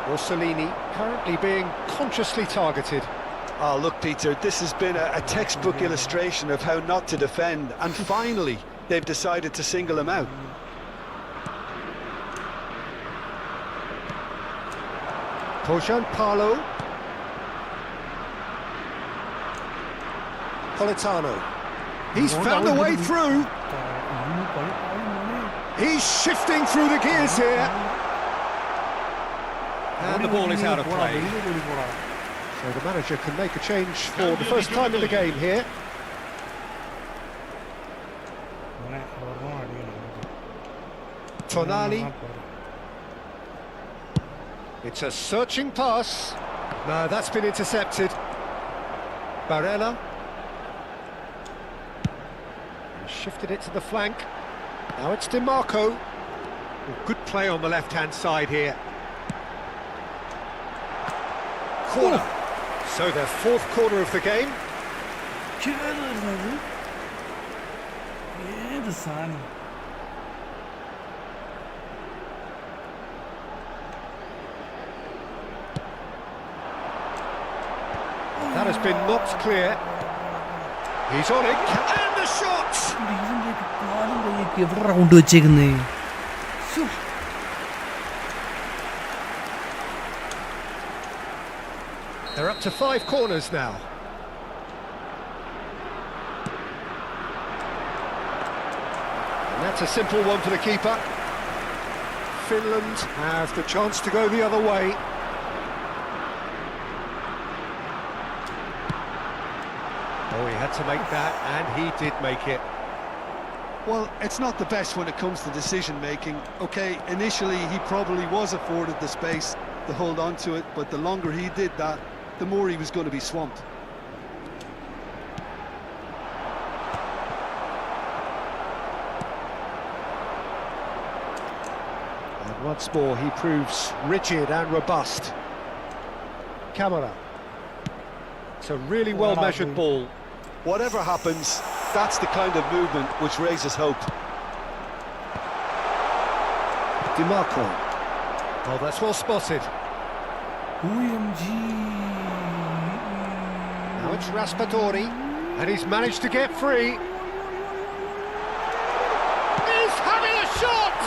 Orsolini currently being consciously targeted. Oh, look, Peter, this has been a textbook illustration of how not to defend, and finally they've decided to single him out. Pogianpalo. Politano. He's found a way through. He's shifting through the gears here. And the ball is out of play. So the manager can make a change for the first time in the game here. Tonali. It's a searching pass. No, that's been intercepted. Barella. He shifted it to the flank. Now it's DiMarco. Oh, good play on the left-hand side here. Corner. So their fourth corner of the game. 30 saniye. That has been knocked clear. He's on it, and the shot! എവിടെ round വെച്ചേക്കുന്നേ? They're up to 5 corners now. And that's a simple one for the keeper. Finland have the chance to go the other way. Oh, he had to make that, and he did make it. Well, it's not the best when it comes to decision-making. OK, initially he probably was afforded the space to hold on to it, but the longer he did that, the more he was going to be swamped. And once more, he proves rigid and robust. Camera. It's a really well-measured ball. Whatever happens, that's the kind of movement which raises hope. DiMarco. Oh, that's well spotted. OMG. Now it's Raspadori, and he's managed to get free. He's having a shot!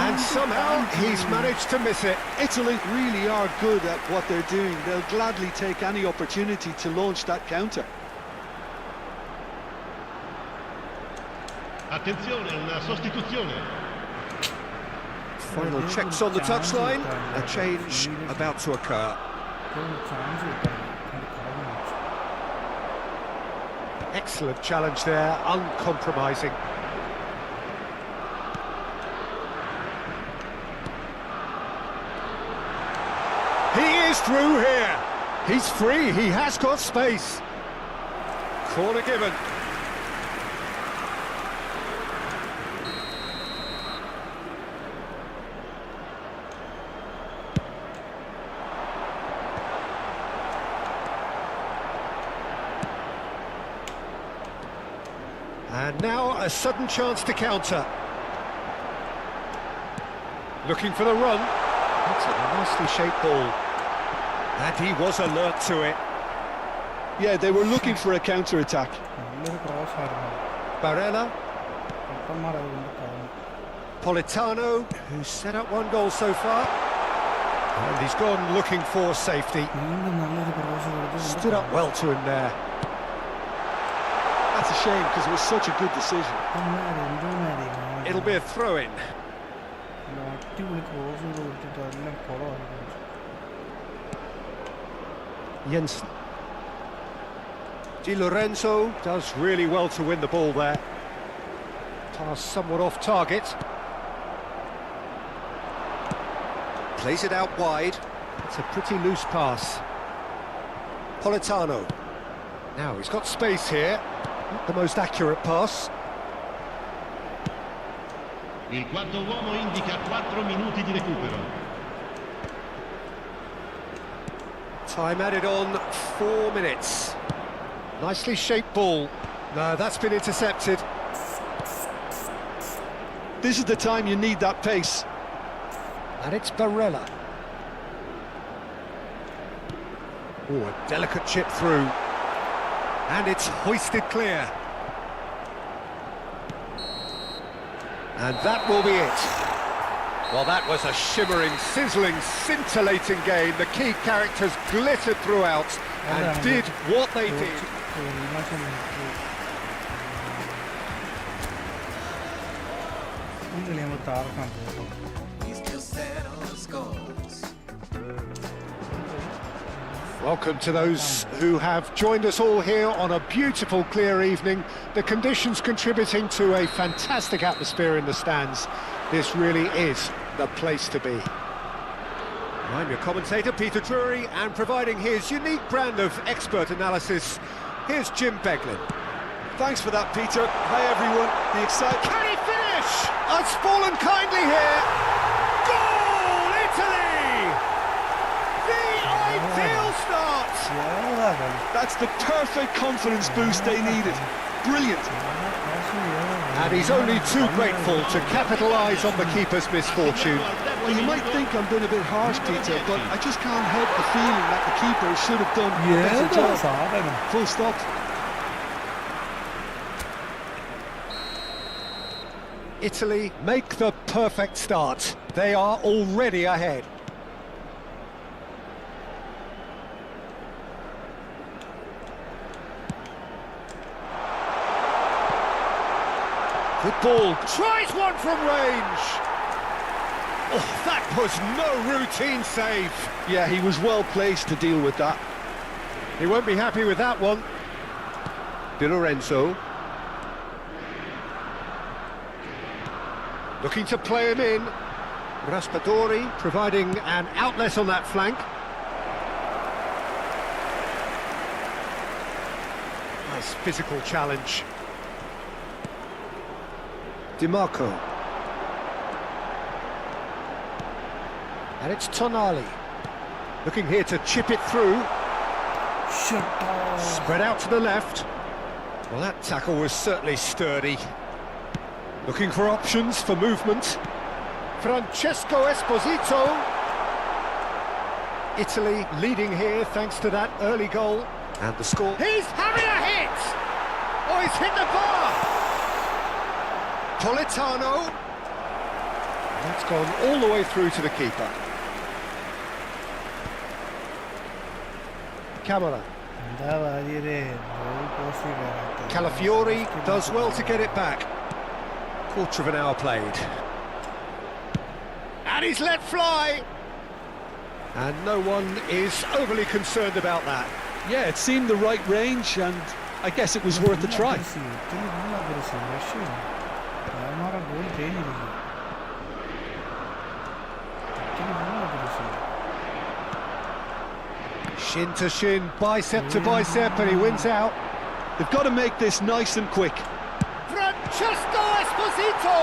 And somehow he's managed to miss it. Italy really are good at what they're doing. They'll gladly take any opportunity to launch that counter. Attenzione, una sostituzione. Final checks on the touchline. A change about to occur. Excellent challenge there, uncompromising. He is through here. He's free, he has got space. Corner given. And now a sudden chance to counter. Looking for the run. That's a nicely shaped ball. And he was alert to it. Yeah, they were looking for a counter-attack. Barella. Politano, who's set up 1 goal so far. And he's gone looking for safety. Stood up well to him there. That's a shame, because it was such a good decision. It'll be a throw-in. Jensen. Di Lorenzo does really well to win the ball there. Pass somewhat off target. Plays it out wide. It's a pretty loose pass. Politano. Now he's got space here. Not the most accurate pass. Il quarto uomo indica 4 minuti di recupero. Time added on 4 minutes. Nicely shaped ball. No, that's been intercepted. This is the time you need that pace. And it's Barella. Oh, a delicate chip through. And it's hoisted clear. And that will be it. Well, that was a shimmering, sizzling, scintillating game. The key characters glittered throughout and did what they did. Welcome to those who have joined us all here on a beautiful, clear evening. The conditions contributing to a fantastic atmosphere in the stands. This really is the place to be. I'm your commentator, Peter Drury, and providing his unique brand of expert analysis, here's Jim Beglin. Thanks for that, Peter. Hi, everyone. The excitement... Can he finish? It's fallen kindly here. Goal, Italy! The ideal start! That's the perfect confidence boost they needed. Brilliant. And he's only too grateful to capitalise on the keeper's misfortune. Well, you might think I'm being a bit harsh, Peter, but I just can't help the feeling that the keeper should have done a better job. Full stop. Italy make the perfect start. They are already ahead. Good ball. Tries one from range. Oh, that was no routine save. Yeah, he was well placed to deal with that. He won't be happy with that one. Di Lorenzo. Looking to play him in. Raspadori providing an outlet on that flank. Nice physical challenge. Di Marco. And it's Tonali. Looking here to chip it through. Spread out to the left. Well, that tackle was certainly sturdy. Looking for options for movement. Francesco Esposito. Italy leading here thanks to that early goal. And the score. He's having a hit! Oh, he's hit the bar! Politano. That's gone all the way through to the keeper. Camara. Calafiori does well to get it back. Quarter of an hour played. And he's let fly! And no one is overly concerned about that. Yeah, it seemed the right range, and I guess it was worth a try. Shin to shin, bicep to bicep, and he wins out. They've got to make this nice and quick. Francesco Esposito!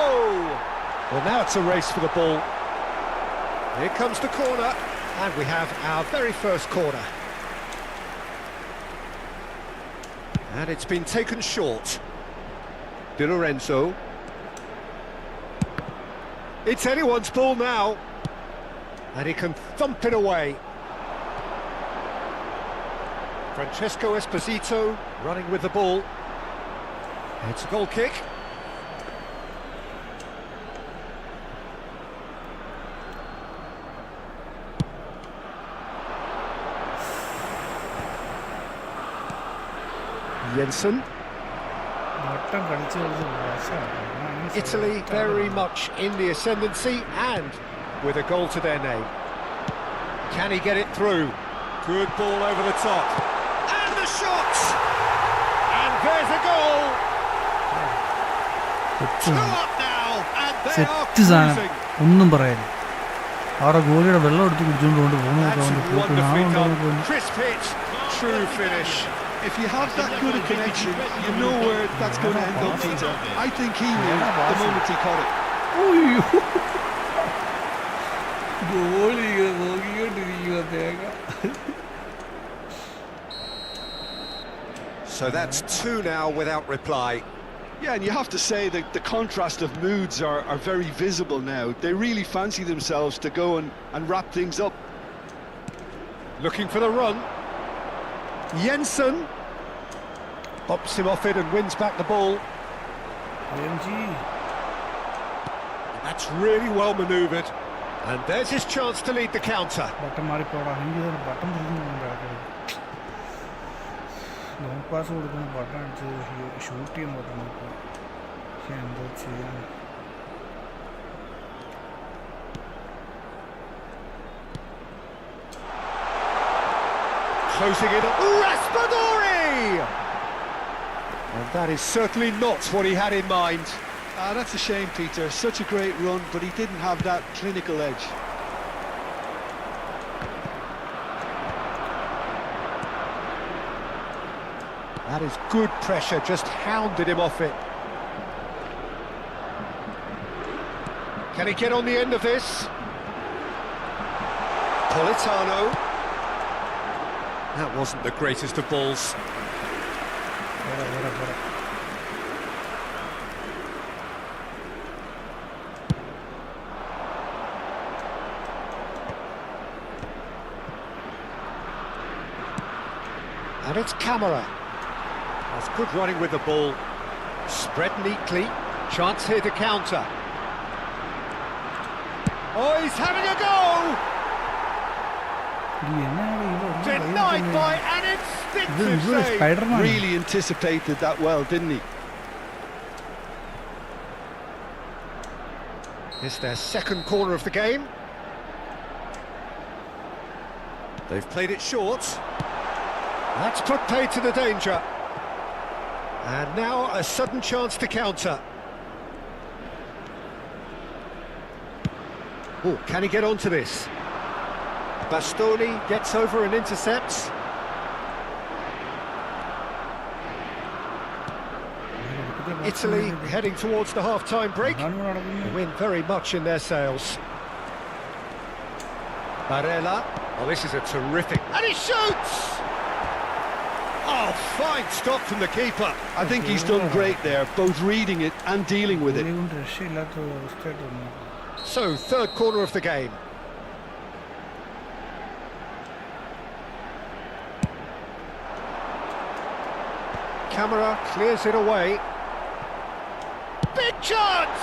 Well, now it's a race for the ball. Here comes the corner, and we have our very first corner. And it's been taken short. Di Lorenzo. It's anyone's ball now. And he can thump it away. Francesco Esposito running with the ball. It's a goal kick. Jensen. Italy very much in the ascendancy and with a goal to their name. Can he get it through? Good ball over the top. And the shot! And there's a goal! 2 up now, and they are cruising. ഒന്നും പറയാൻ അവരുടെ ഗോളിയുടെ വെള്ളം എടുത്ത് കുടിച്ചുകൊണ്ട് That's wonderfully done. പോകുന്നു. Crisp hit, true finish. If you have that good a connection, you know where that's going to end up, Peter. I think he knew the moment he caught it. Goalie നോക്കിക്കൊണ്ടിരിക്കുക തേങ്ങ. So that's 2 now without reply. Yeah, and you have to say that the contrast of moods are very visible now. They really fancy themselves to go and wrap things up. Looking for the run. Jensen pops him off it and wins back the ball. OMG. That's really well manoeuvred. And there's his chance to lead the counter. Button മാറിപ്പോടാ, എനിക്ക് button long pass കൊടുക്കുന്ന button അടിച്ച് shoot ചെയ്യുന്ന button നോക്കുക. പക്ഷെ എന്തോ ചെയ്യാൻ. Closing in, Raspadori! And that is certainly not what he had in mind. That's a shame, Peter. Such a great run, but he didn't have that clinical edge. That is good pressure, just hounded him off it. Can he get on the end of this? Politano. That wasn't the greatest of balls. പോരാ. And it's Camara. That's good running with the ball. Spread neatly. Chance here to counter. Oh, he's having a go! Denied by an instinctive save. Spider-Man. Really anticipated that well, didn't he? It's their second corner of the game. They've played it short. That's put paid to the danger. And now a sudden chance to counter. Oh, can he get onto this? Bastoni gets over and intercepts. Italy heading towards the half-time break. The wind very much in their sails. Barella. Oh, this is a terrific... And he shoots! Oh, fine stop from the keeper. I think he's done great there, both reading it and dealing with it. So, third corner of the game. Camara clears it away. Big chance!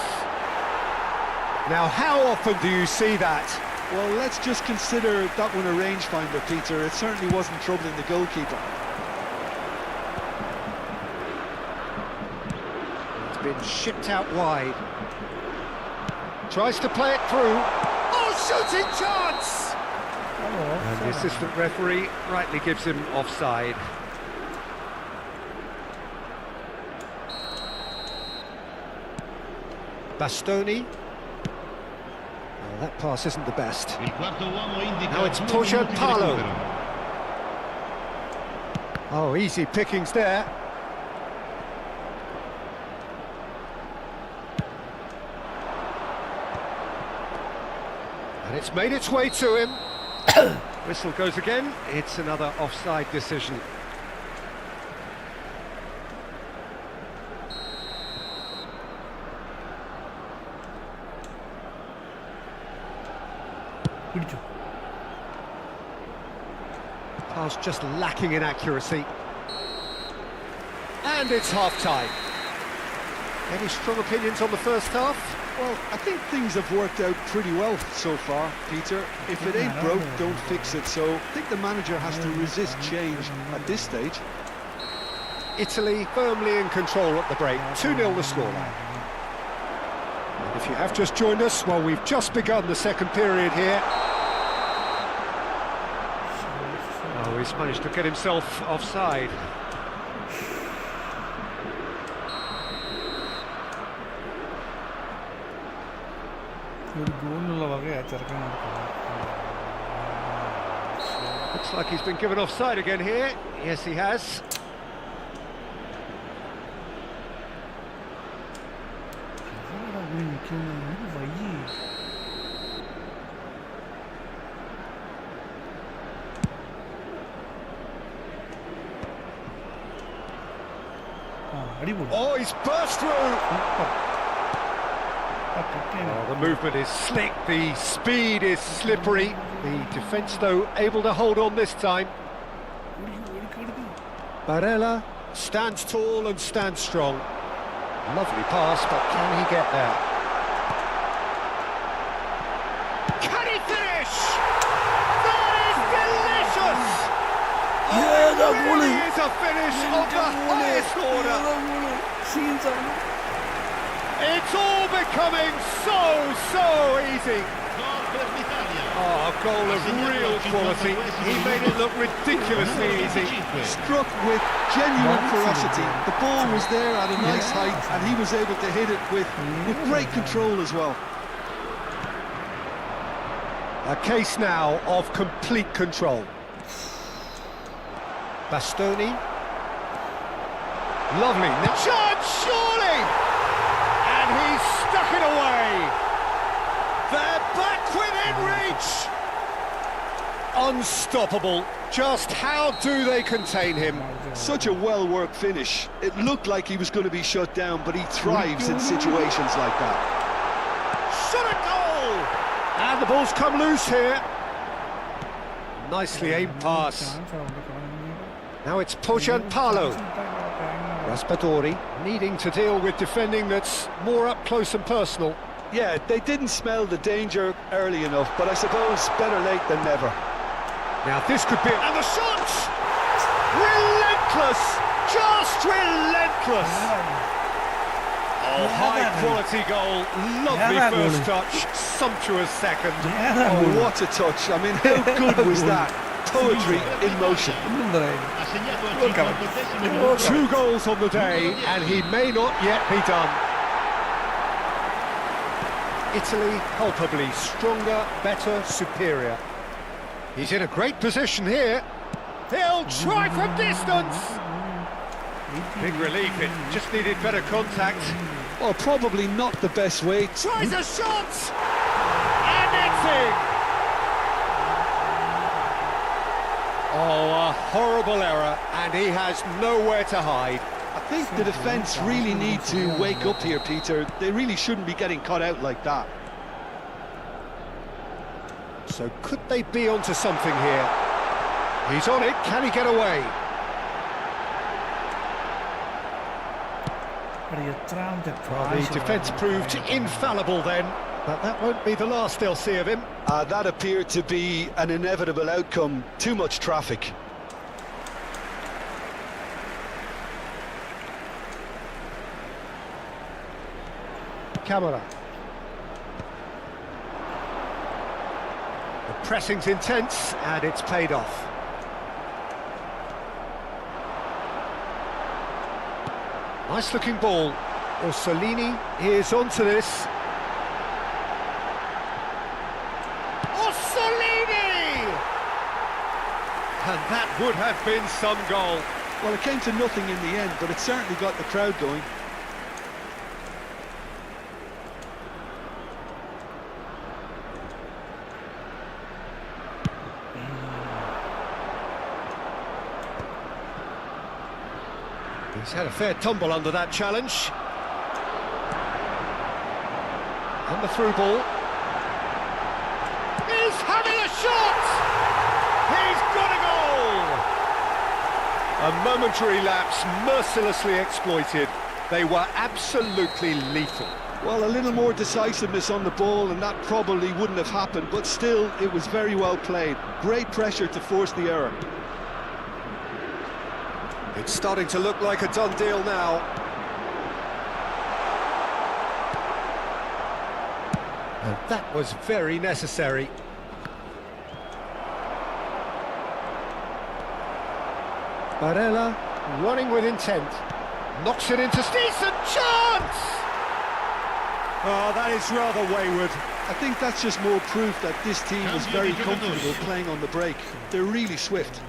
Now, how often do you see that? Well, let's just consider that one a rangefinder, Peter. It certainly wasn't troubling the goalkeeper. It's been shipped out wide. Tries to play it through. Oh, shooting chance! And the assistant referee rightly gives him offside. Bastoni. Well, that pass isn't the best. Il quarto uomo indica Now it's 2 Poggio minuti di Palo. recupero. Oh, easy pickings there. And it's made its way to him. Whistle goes again. It's another offside decision. Pass just lacking in accuracy. And it's half-time. Any strong opinions on the first half? Well, I think things have worked out pretty well so far, Peter. If it ain't broke, don't fix it. So I think the manager has to resist change at this stage. Italy firmly in control at the break. 2-0 the scoreline. And if you have just joined us, well, we've just begun the second period here. Oh, he's managed to get himself offside. Looks like he's been given offside again here. Yes, he has. Oh, he's burst through! Oh, the movement is slick, the speed is slippery. The defence, though, able to hold on this time. Barella stands tall and stands strong. Lovely pass, but can he get there? Can he finish? That is delicious! Oh, that really is a finish of the highest order. It's all becoming so easy. Gol per l'Italia. Oh, a goal of real quality. He made it look ridiculously easy. Struck with genuine ferocity. The ball was there at a nice height, and he was able to hit it with great control as well. A case now of complete control. Bastoni. Lovely. Chance, surely! And he's stuck it away. They're back within reach. unstoppable. Just how do they contain him? Such a well-worked finish. It looked like he was going to be shut down, but he thrives in situations like that. Shot a goal! And the ball's come loose here. Nicely aimed pass. Now it's Pochampalo. Raspadori needing to deal with defending that's more up close and personal. Yeah, they didn't smell the danger early enough, but I suppose better late than never. Now this could be... And the shots! Relentless! Just relentless! Oh, high-quality goal. Lovely first touch. Sumptuous second. Oh, what a touch. I mean, how good was that? Poetry in motion. Ha segnato al 52esimo. 2 goals on the day, and he may not yet be done. Italy palpably stronger, better, superior. He's in a great position here. He'll try from distance. Big relief, it just needed better contact. Well, probably not the best way. Tries a shot! And it's in! Oh, a horrible error, and he has nowhere to hide. I think the defence really need to wake up here, Peter. They really shouldn't be getting caught out like that. So could they be onto something here? He's on it, can he get away? The defence proved infallible then, but that won't be the last they'll see of him. That appeared to be an inevitable outcome. Too much traffic. Camara. The pressing's intense, and it's paid off. Nice-looking ball. Orsolini is onto this. Orsolini! And that would have been some goal. Well, it came to nothing in the end, but it certainly got the crowd going. He's had a fair tumble under that challenge. And the through ball. He's having a shot! He's got a goal! A momentary lapse mercilessly exploited. They were absolutely lethal. Well, a little more decisiveness on the ball and that probably wouldn't have happened, but still, it was very well played. Great pressure to force the error. It's starting to look like a done deal now. And that was very necessary. Barella running with intent. Knocks it into decent chance! Oh, that is rather wayward. I think that's just more proof that this team is very comfortable playing on the break. They're really swift.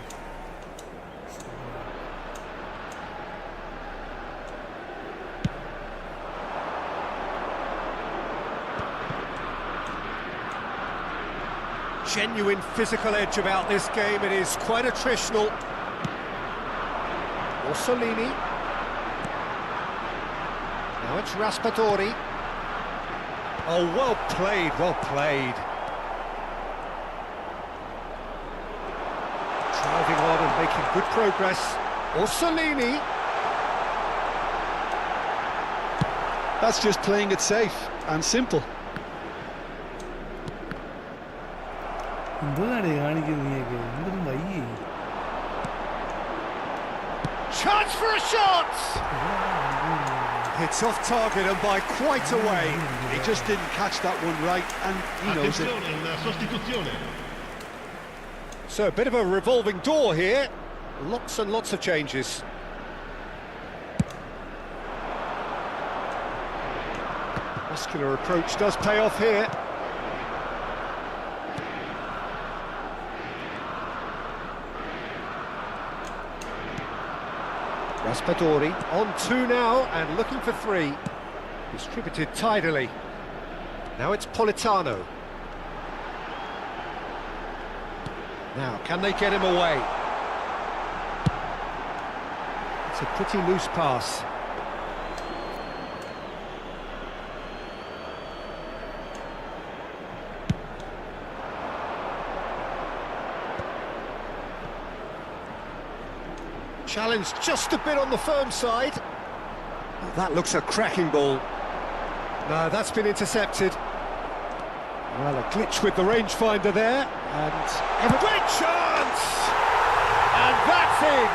Genuine physical edge about this game. It is quite attritional. Orsolini. Now it's Raspadori. Oh, well played, well played. Driving on and making good progress. Orsolini. That's just playing it safe and simple. Chance for a shot! It's off target and by quite a way. He just didn't catch that one right, and he knows it. Attenzione, una sostituzione. So a bit of a revolving door here. Lots and lots of changes. Muscular approach does pay off here. Raspadori on 2 now and looking for 3. Distributed tidily. Now it's Politano. Now, can they get him away? It's a pretty loose pass. Challenged just a bit on the firm side. Oh, that looks a cracking ball. No, that's been intercepted. Well, a glitch with the rangefinder there, and a great chance! And that's in!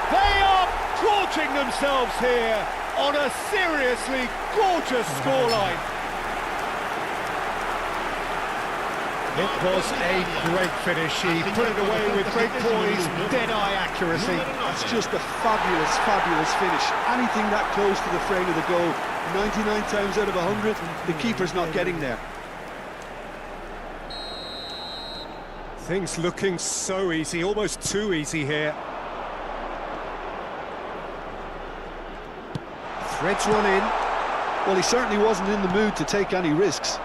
They are gorging themselves here on a seriously gorgeous scoreline. It was a great finish. He put it away with great poise, dead-eye accuracy. That's just a fabulous, fabulous finish. Anything that close to the frame of the goal, 99 times out of 100, the keeper's not getting there. Things looking so easy, almost too easy here. Threads one in. Well, he certainly wasn't in the mood to take any risks.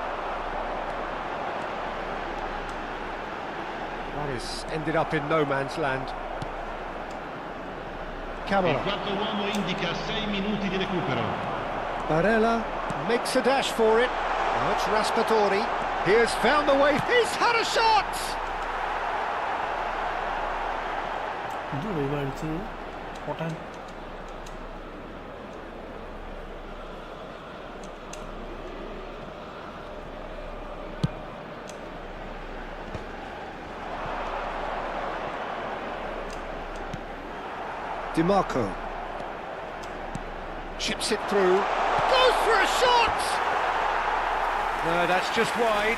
That is ended up in no man's land. Il Camera. quarto uomo indica 6 minuti di recupero. Barella makes a dash for it. Now it's Raspadori. He has found the way. He's had a shot! ഇത് ഒഴിവാടിച്ച് പൊട്ടാൻ DiMarco chips it through, goes for a shot! No, that's just wide.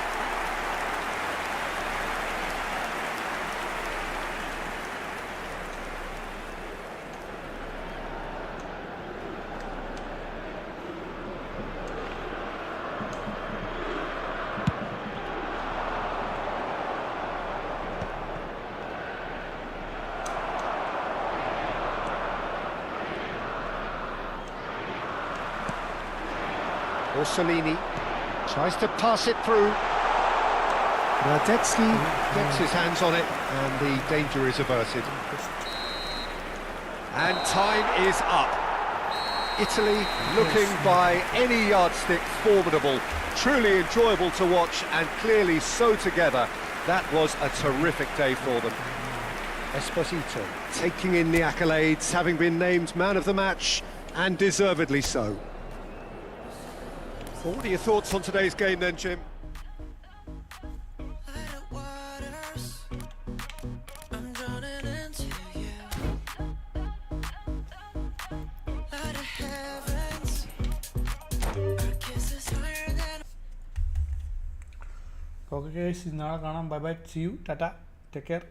Orsolini tries to pass it through. Radetzky gets his hands on it, and the danger is averted. And time is up. Italy looking by any yardstick formidable, truly enjoyable to watch, and clearly so together. That was a terrific day for them. Esposito taking in the accolades, having been named man of the match, and deservedly so. Well, what are your thoughts on today's game then, Jim? Okay guys നാളെ കാണാം bye bye see you tata take care